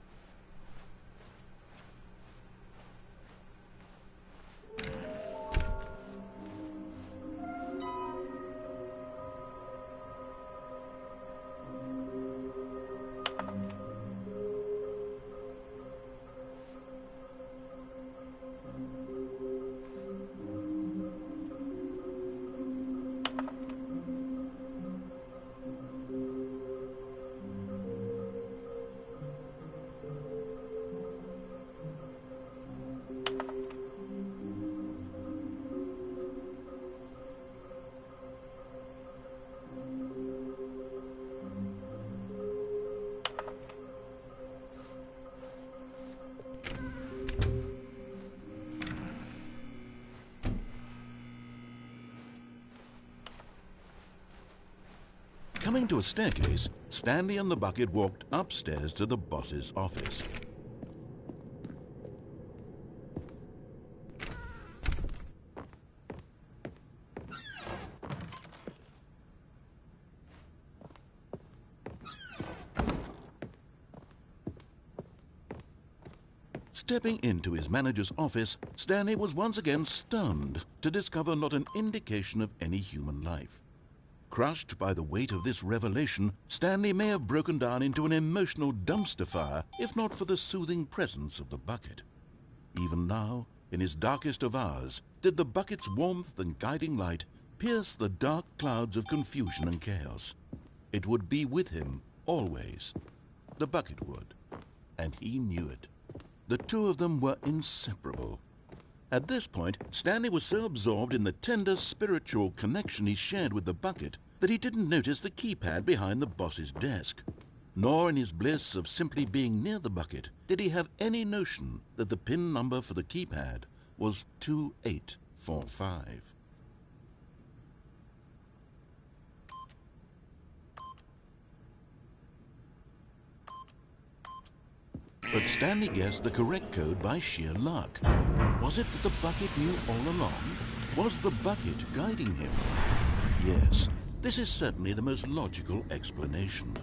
Coming to a staircase, Stanley and the bucket walked upstairs to the boss's office. Stepping into his manager's office, Stanley was once again stunned to discover not an indication of any human life. Crushed by the weight of this revelation, Stanley may have broken down into an emotional dumpster fire if not for the soothing presence of the bucket. Even now, in his darkest of hours, did the bucket's warmth and guiding light pierce the dark clouds of confusion and chaos. It would be with him always. The bucket would, and he knew it. The two of them were inseparable. At this point, Stanley was so absorbed in the tender spiritual connection he shared with the bucket that he didn't notice the keypad behind the boss's desk. Nor in his bliss of simply being near the bucket did he have any notion that the PIN number for the keypad was 2845. But Stanley guessed the correct code by sheer luck. Was it that the bucket knew all along? Was the bucket guiding him? Yes, this is certainly the most logical explanation.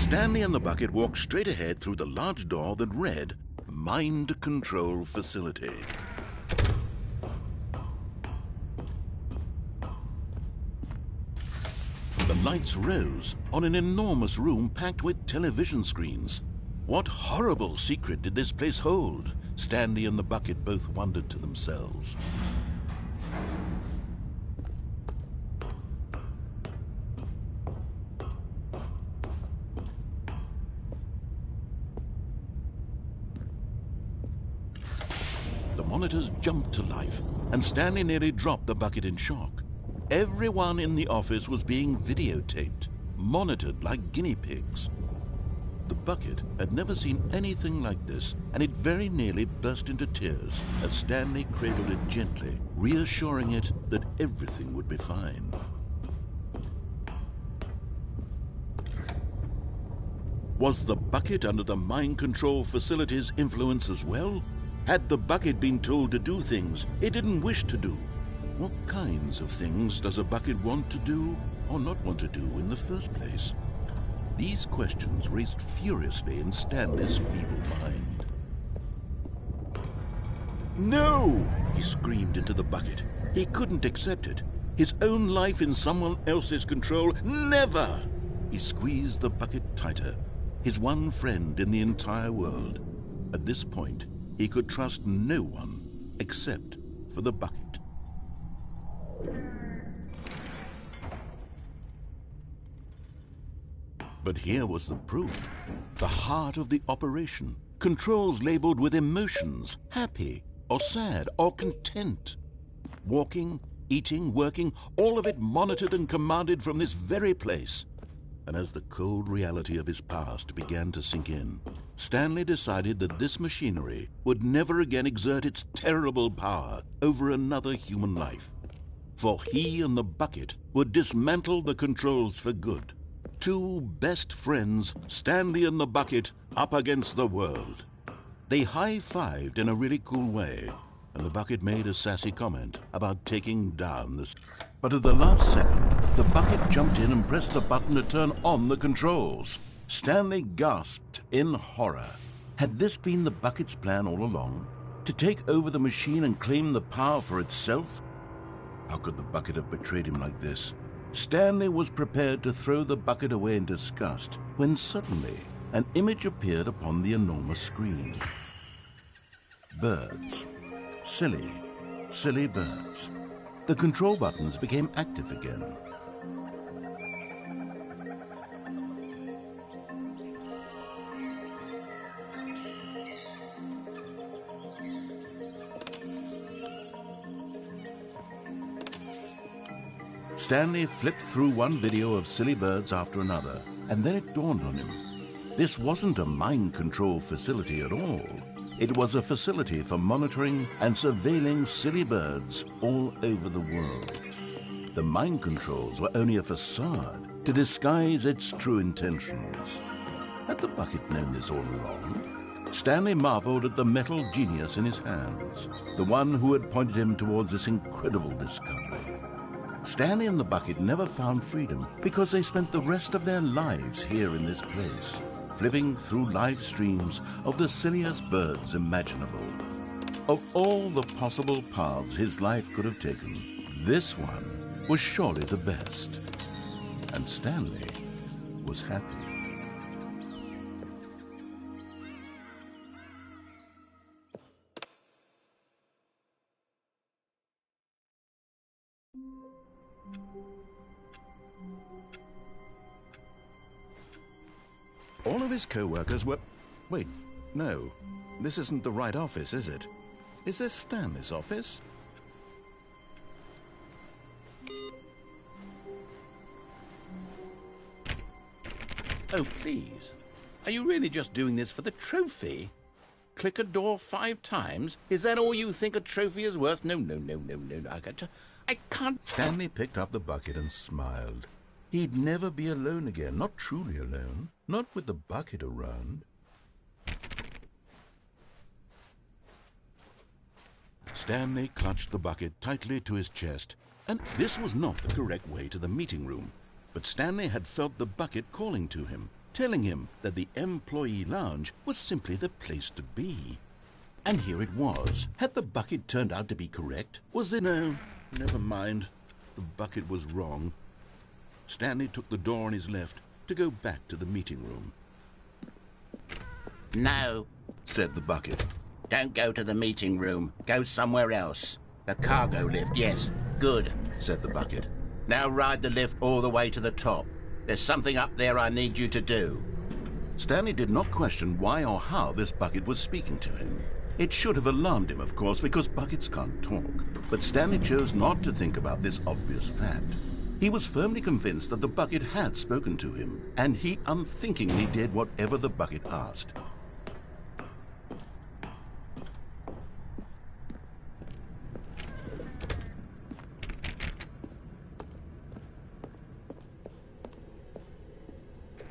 Stanley and the bucket walked straight ahead through the large door that read, Mind Control Facility. The lights rose on an enormous room packed with television screens. What horrible secret did this place hold? Stanley and the bucket both wondered to themselves. The monitors jumped to life, and Stanley nearly dropped the bucket in shock. Everyone in the office was being videotaped, monitored like guinea pigs. The bucket had never seen anything like this, and it very nearly burst into tears as Stanley cradled it gently, reassuring it that everything would be fine. Was the bucket under the mind control facility's influence as well? Had the bucket been told to do things it didn't wish to do? What kinds of things does a bucket want to do or not want to do in the first place? These questions raced furiously in Stanley's feeble mind. No! He screamed into the bucket. He couldn't accept it. His own life in someone else's control, never! He squeezed the bucket tighter, his one friend in the entire world. At this point, he could trust no one except for the bucket. But here was the proof. The heart of the operation. Controls labeled with emotions, happy or sad or content. Walking, eating, working, all of it monitored and commanded from this very place. And as the cold reality of his past began to sink in, Stanley decided that this machinery would never again exert its terrible power over another human life. For he and the bucket would dismantle the controls for good. Two best friends, Stanley and the bucket, up against the world. They high-fived in a really cool way, and the bucket made a sassy comment about taking down the... But at the last second, the bucket jumped in and pressed the button to turn on the controls. Stanley gasped in horror. Had this been the bucket's plan all along? To take over the machine and claim the power for itself? How could the bucket have betrayed him like this? Stanley was prepared to throw the bucket away in disgust when suddenly an image appeared upon the enormous screen. Birds. Silly, silly birds. The control buttons became active again. Stanley flipped through one video of silly birds after another, and then it dawned on him. This wasn't a mind control facility at all. It was a facility for monitoring and surveilling silly birds all over the world. The mind controls were only a facade to disguise its true intentions. Had the bucket known this all along? Stanley marveled at the metal genius in his hands, the one who had pointed him towards this incredible discovery. Stanley and the bucket never found freedom because they spent the rest of their lives here in this place, flipping through live streams of the silliest birds imaginable. Of all the possible paths his life could have taken, this one was surely the best. And Stanley was happy. All of his co-workers were... Wait, no. This isn't the right office, is it? Is this Stanley's office? Oh, please. Are you really just doing this for the trophy? Click a door 5 times? Is that all you think a trophy is worth? No. I can't... Stanley picked up the bucket and smiled. He'd never be alone again, not truly alone, not with the bucket around. Stanley clutched the bucket tightly to his chest, and this was not the correct way to the meeting room. But Stanley had felt the bucket calling to him. telling him that the employee lounge was simply the place to be. And here it was. Had the bucket turned out to be correct? Was it? No, never mind. The bucket was wrong. Stanley took the door on his left to go back to the meeting room. No, Said the bucket. don't go to the meeting room. Go somewhere else. The cargo lift, yes. Good. Said the bucket. Now ride the lift all the way to the top. There's something up there I need you to do. Stanley did not question why or how this bucket was speaking to him. It should have alarmed him, of course, because buckets can't talk. But Stanley chose not to think about this obvious fact. He was firmly convinced that the bucket had spoken to him, and he unthinkingly did whatever the bucket asked.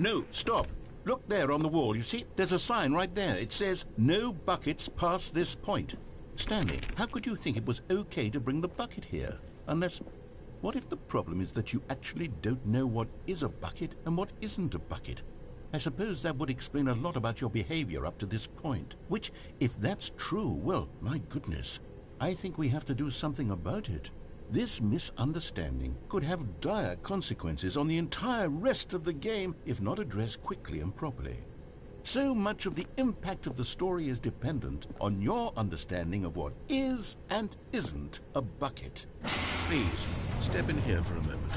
No, stop. Look there on the wall, you see? There's a sign right there. It says, "No buckets past this point." Stanley, how could you think it was okay to bring the bucket here? Unless, what if the problem is that you actually don't know what is a bucket and what isn't a bucket? I suppose that would explain a lot about your behavior up to this point. Which, if that's true, well, my goodness, I think we have to do something about it. This misunderstanding could have dire consequences on the entire rest of the game if not addressed quickly and properly. So much of the impact of the story is dependent on your understanding of what is and isn't a bucket. Please, step in here for a moment.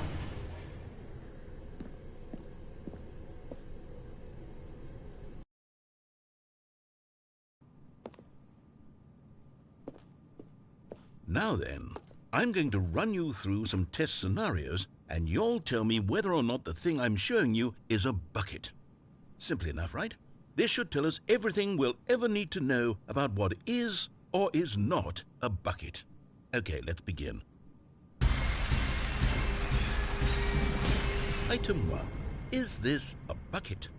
Now then, I'm going to run you through some test scenarios, and you'll tell me whether or not the thing I'm showing you is a bucket. Simple enough, right? This should tell us everything we'll ever need to know about what is or is not a bucket. Okay, let's begin. Item 1. Is this a bucket?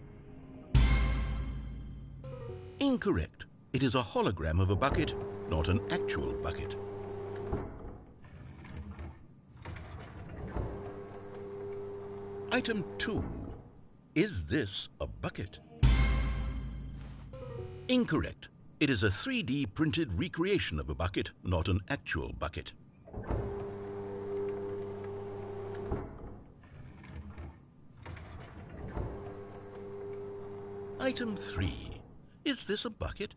Incorrect. It is a hologram of a bucket, not an actual bucket. Item 2. Is this a bucket? Incorrect. It is a 3D printed recreation of a bucket, not an actual bucket. Item 3. Is this a bucket?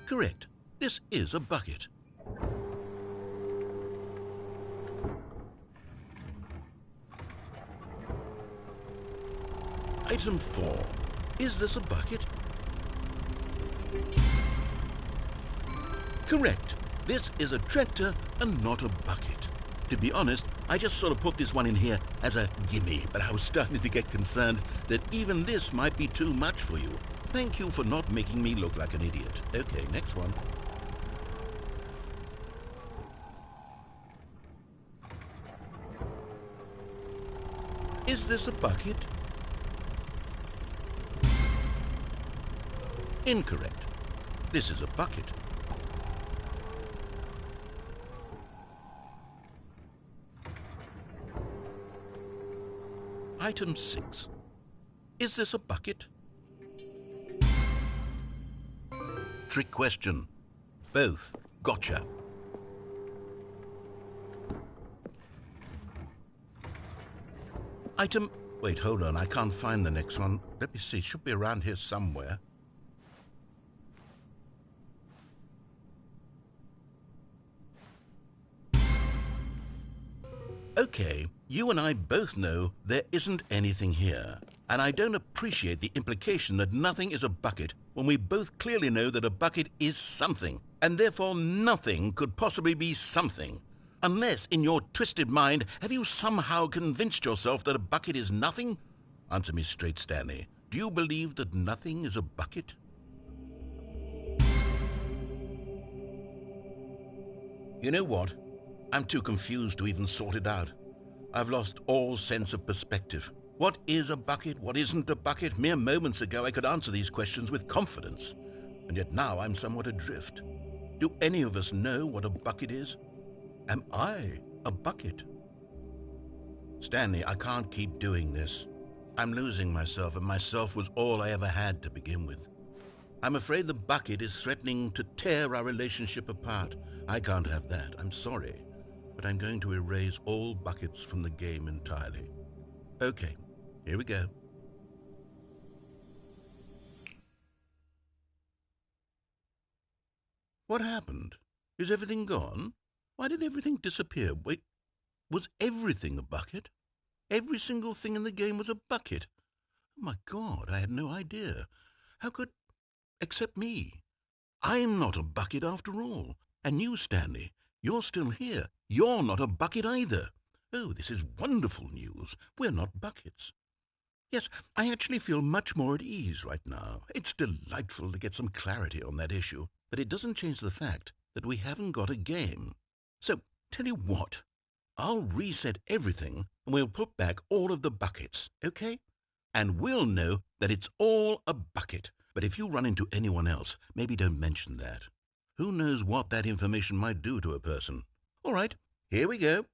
Correct. This is a bucket. Item 4. Is this a bucket? Correct. This is a tractor and not a bucket. To be honest, I just sort of put this one in here as a gimme, but I was starting to get concerned that even this might be too much for you. Thank you for not making me look like an idiot. Okay, next one. Is this a bucket? Incorrect. This is a bucket. Item 6. Is this a bucket? Trick question. Both. Gotcha. Item... Wait, hold on. I can't find the next one. Let me see. It should be around here somewhere. Okay, you and I both know there isn't anything here. And I don't appreciate the implication that nothing is a bucket when we both clearly know that a bucket is something, and therefore nothing could possibly be something. Unless, in your twisted mind, have you somehow convinced yourself that a bucket is nothing? Answer me straight, Stanley. Do you believe that nothing is a bucket? You know what? I'm too confused to even sort it out. I've lost all sense of perspective. What is a bucket? What isn't a bucket? Mere moments ago I could answer these questions with confidence, and yet now I'm somewhat adrift. Do any of us know what a bucket is? Am I a bucket? Stanley, I can't keep doing this. I'm losing myself, and myself was all I ever had to begin with. I'm afraid the bucket is threatening to tear our relationship apart. I can't have that. I'm sorry. But I'm going to erase all buckets from the game entirely. Okay, here we go. What happened? Is everything gone? Why did everything disappear? Wait, was everything a bucket? Every single thing in the game was a bucket. Oh my God, I had no idea. How could... except me. I'm not a bucket after all. And you, Stanley, you're still here. You're not a bucket either. Oh, this is wonderful news. We're not buckets. Yes, I actually feel much more at ease right now. It's delightful to get some clarity on that issue, but it doesn't change the fact that we haven't got a game. So, tell you what, I'll reset everything and we'll put back all of the buckets, okay? And we'll know that it's all a bucket. But if you run into anyone else, maybe don't mention that. Who knows what that information might do to a person? All right, here we go.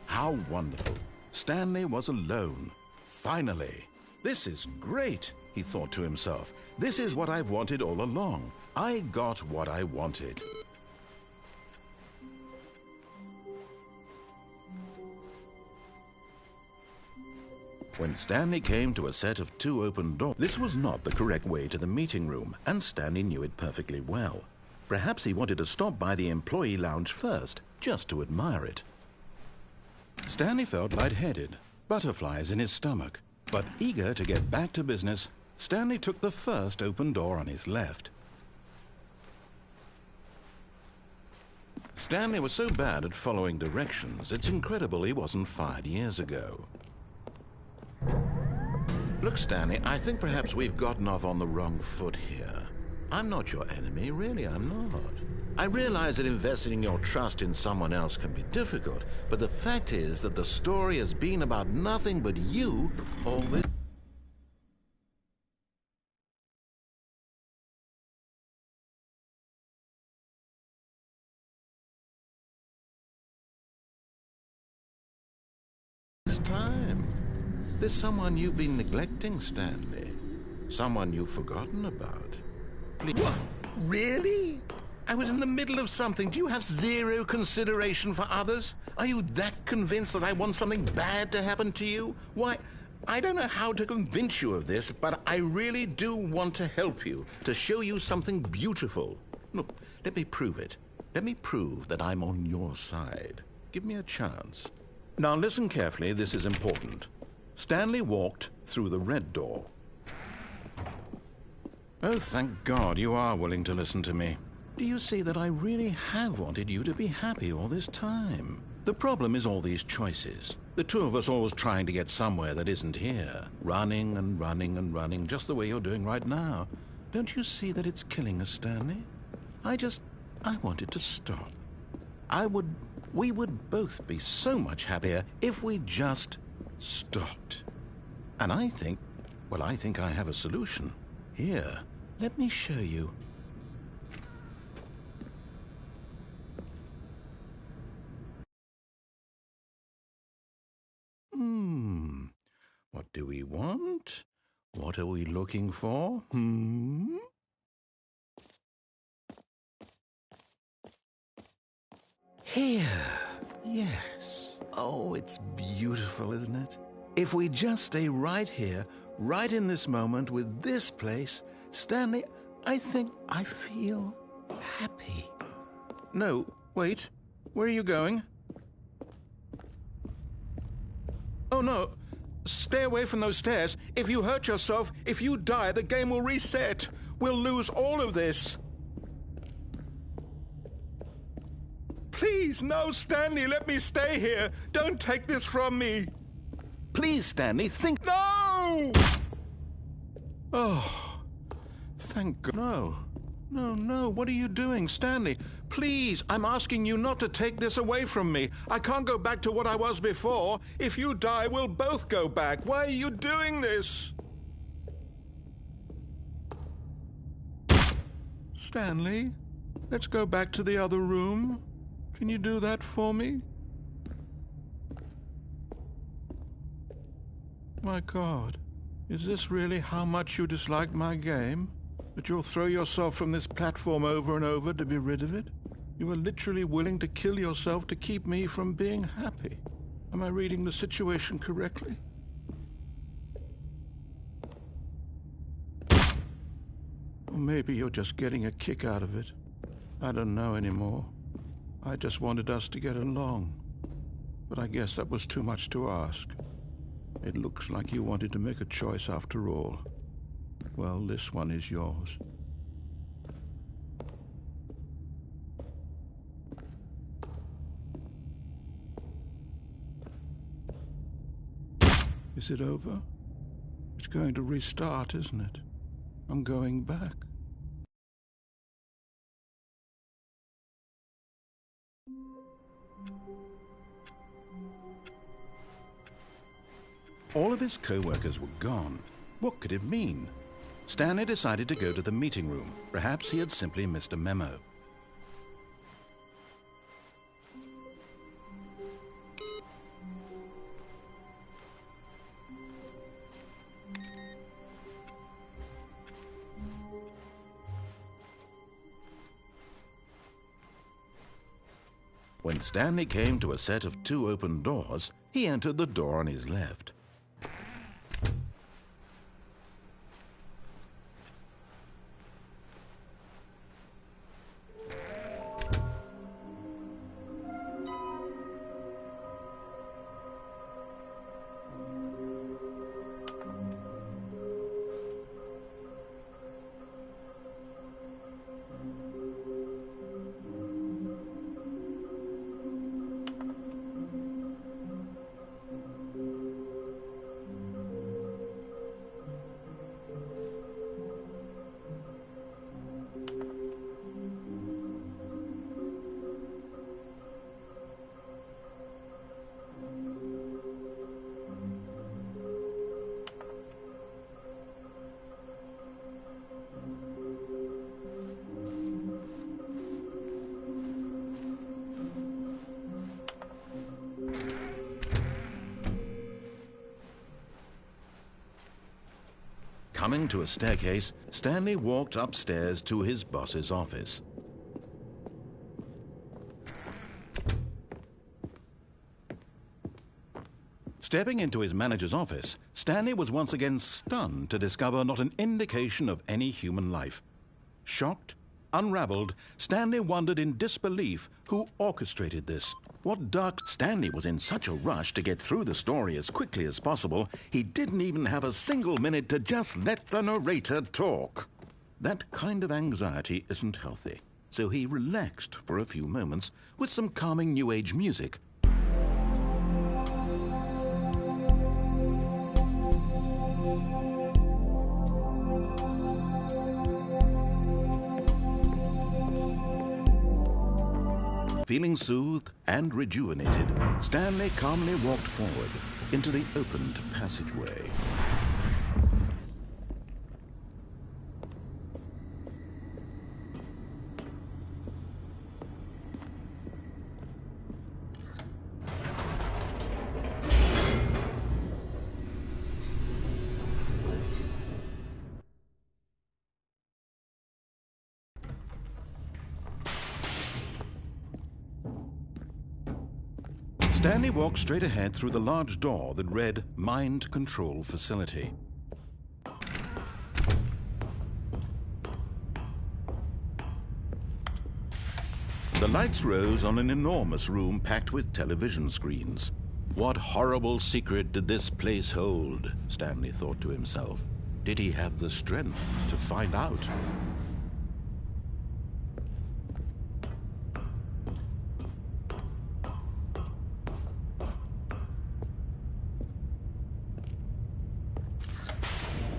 How wonderful. Stanley was alone. Finally. This is great, he thought to himself. This is what I've wanted all along. I got what I wanted. When Stanley came to a set of 2 open doors, this was not the correct way to the meeting room, and Stanley knew it perfectly well. Perhaps he wanted to stop by the employee lounge first, just to admire it. Stanley felt lightheaded, butterflies in his stomach. But eager to get back to business, Stanley took the first open door on his left. Stanley was so bad at following directions, it's incredible he wasn't fired years ago. Look, Stanley, I think perhaps we've gotten off on the wrong foot here. I'm not your enemy, really, I'm not. I realize that investing your trust in someone else can be difficult, but the fact is that the story has been about nothing but you all this time. There's someone you've been neglecting, Stanley. Someone you've forgotten about. Please. What? Really? I was in the middle of something. Do you have zero consideration for others? Are you that convinced that I want something bad to happen to you? Why, I don't know how to convince you of this, but I really do want to help you, to show you something beautiful. Look, let me prove it. Let me prove that I'm on your side. Give me a chance. Now listen carefully, this is important. Stanley walked through the red door. Oh, thank God you are willing to listen to me. Do you see that I really have wanted you to be happy all this time? The problem is all these choices. The two of us always trying to get somewhere that isn't here. Running and running and running, just the way you're doing right now. Don't you see that it's killing us, Stanley? I wanted to stop. We would both be so much happier if we just stopped. And I think I have a solution. Here, let me show you. What do we want? What are we looking for? Here. Yes. Oh, it's beautiful, isn't it? If we just stay right here, right in this moment with this place, Stanley, I think I feel happy. No, wait. Where are you going? Oh, no. Stay away from those stairs. If you hurt yourself, if you die, the game will reset. We'll lose all of this. Please, no, Stanley, let me stay here. Don't take this from me. Please, Stanley, think... No! Oh, thank God. No. No, what are you doing, Stanley? Please, I'm asking you not to take this away from me. I can't go back to what I was before. If you die, we'll both go back. Why are you doing this? Stanley? Let's go back to the other room. Can you do that for me? My God, is this really how much you dislike my game? That you'll throw yourself from this platform over and over to be rid of it? You are literally willing to kill yourself to keep me from being happy. Am I reading the situation correctly? Or maybe you're just getting a kick out of it. I don't know anymore. I just wanted us to get along. But I guess that was too much to ask. It looks like you wanted to make a choice after all. Well, this one is yours. Is it over? It's going to restart, isn't it? I'm going back. All of his co-workers were gone. What could it mean? Stanley decided to go to the meeting room. Perhaps he had simply missed a memo. When Stanley came to a set of 2 open doors, he entered the door on his left. Coming to a staircase, Stanley walked upstairs to his boss's office. Stepping into his manager's office, Stanley was once again stunned to discover not an indication of any human life. Shocked, unraveled, Stanley wondered in disbelief who orchestrated this. What dark... Stanley was in such a rush to get through the story as quickly as possible, he didn't even have a single minute to just let the narrator talk. That kind of anxiety isn't healthy, so he relaxed for a few moments with some calming New Age music. Feeling soothed and rejuvenated, Stanley calmly walked forward into the opened passageway. Stanley walked straight ahead through the large door that read Mind Control Facility. The lights rose on an enormous room packed with television screens. What horrible secret did this place hold? Stanley thought to himself. Did he have the strength to find out?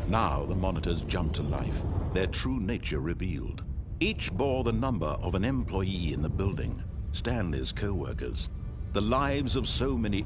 Now the monitors jumped to life, their true nature revealed. Each bore the number of an employee in the building, Stanley's co-workers. The lives of so many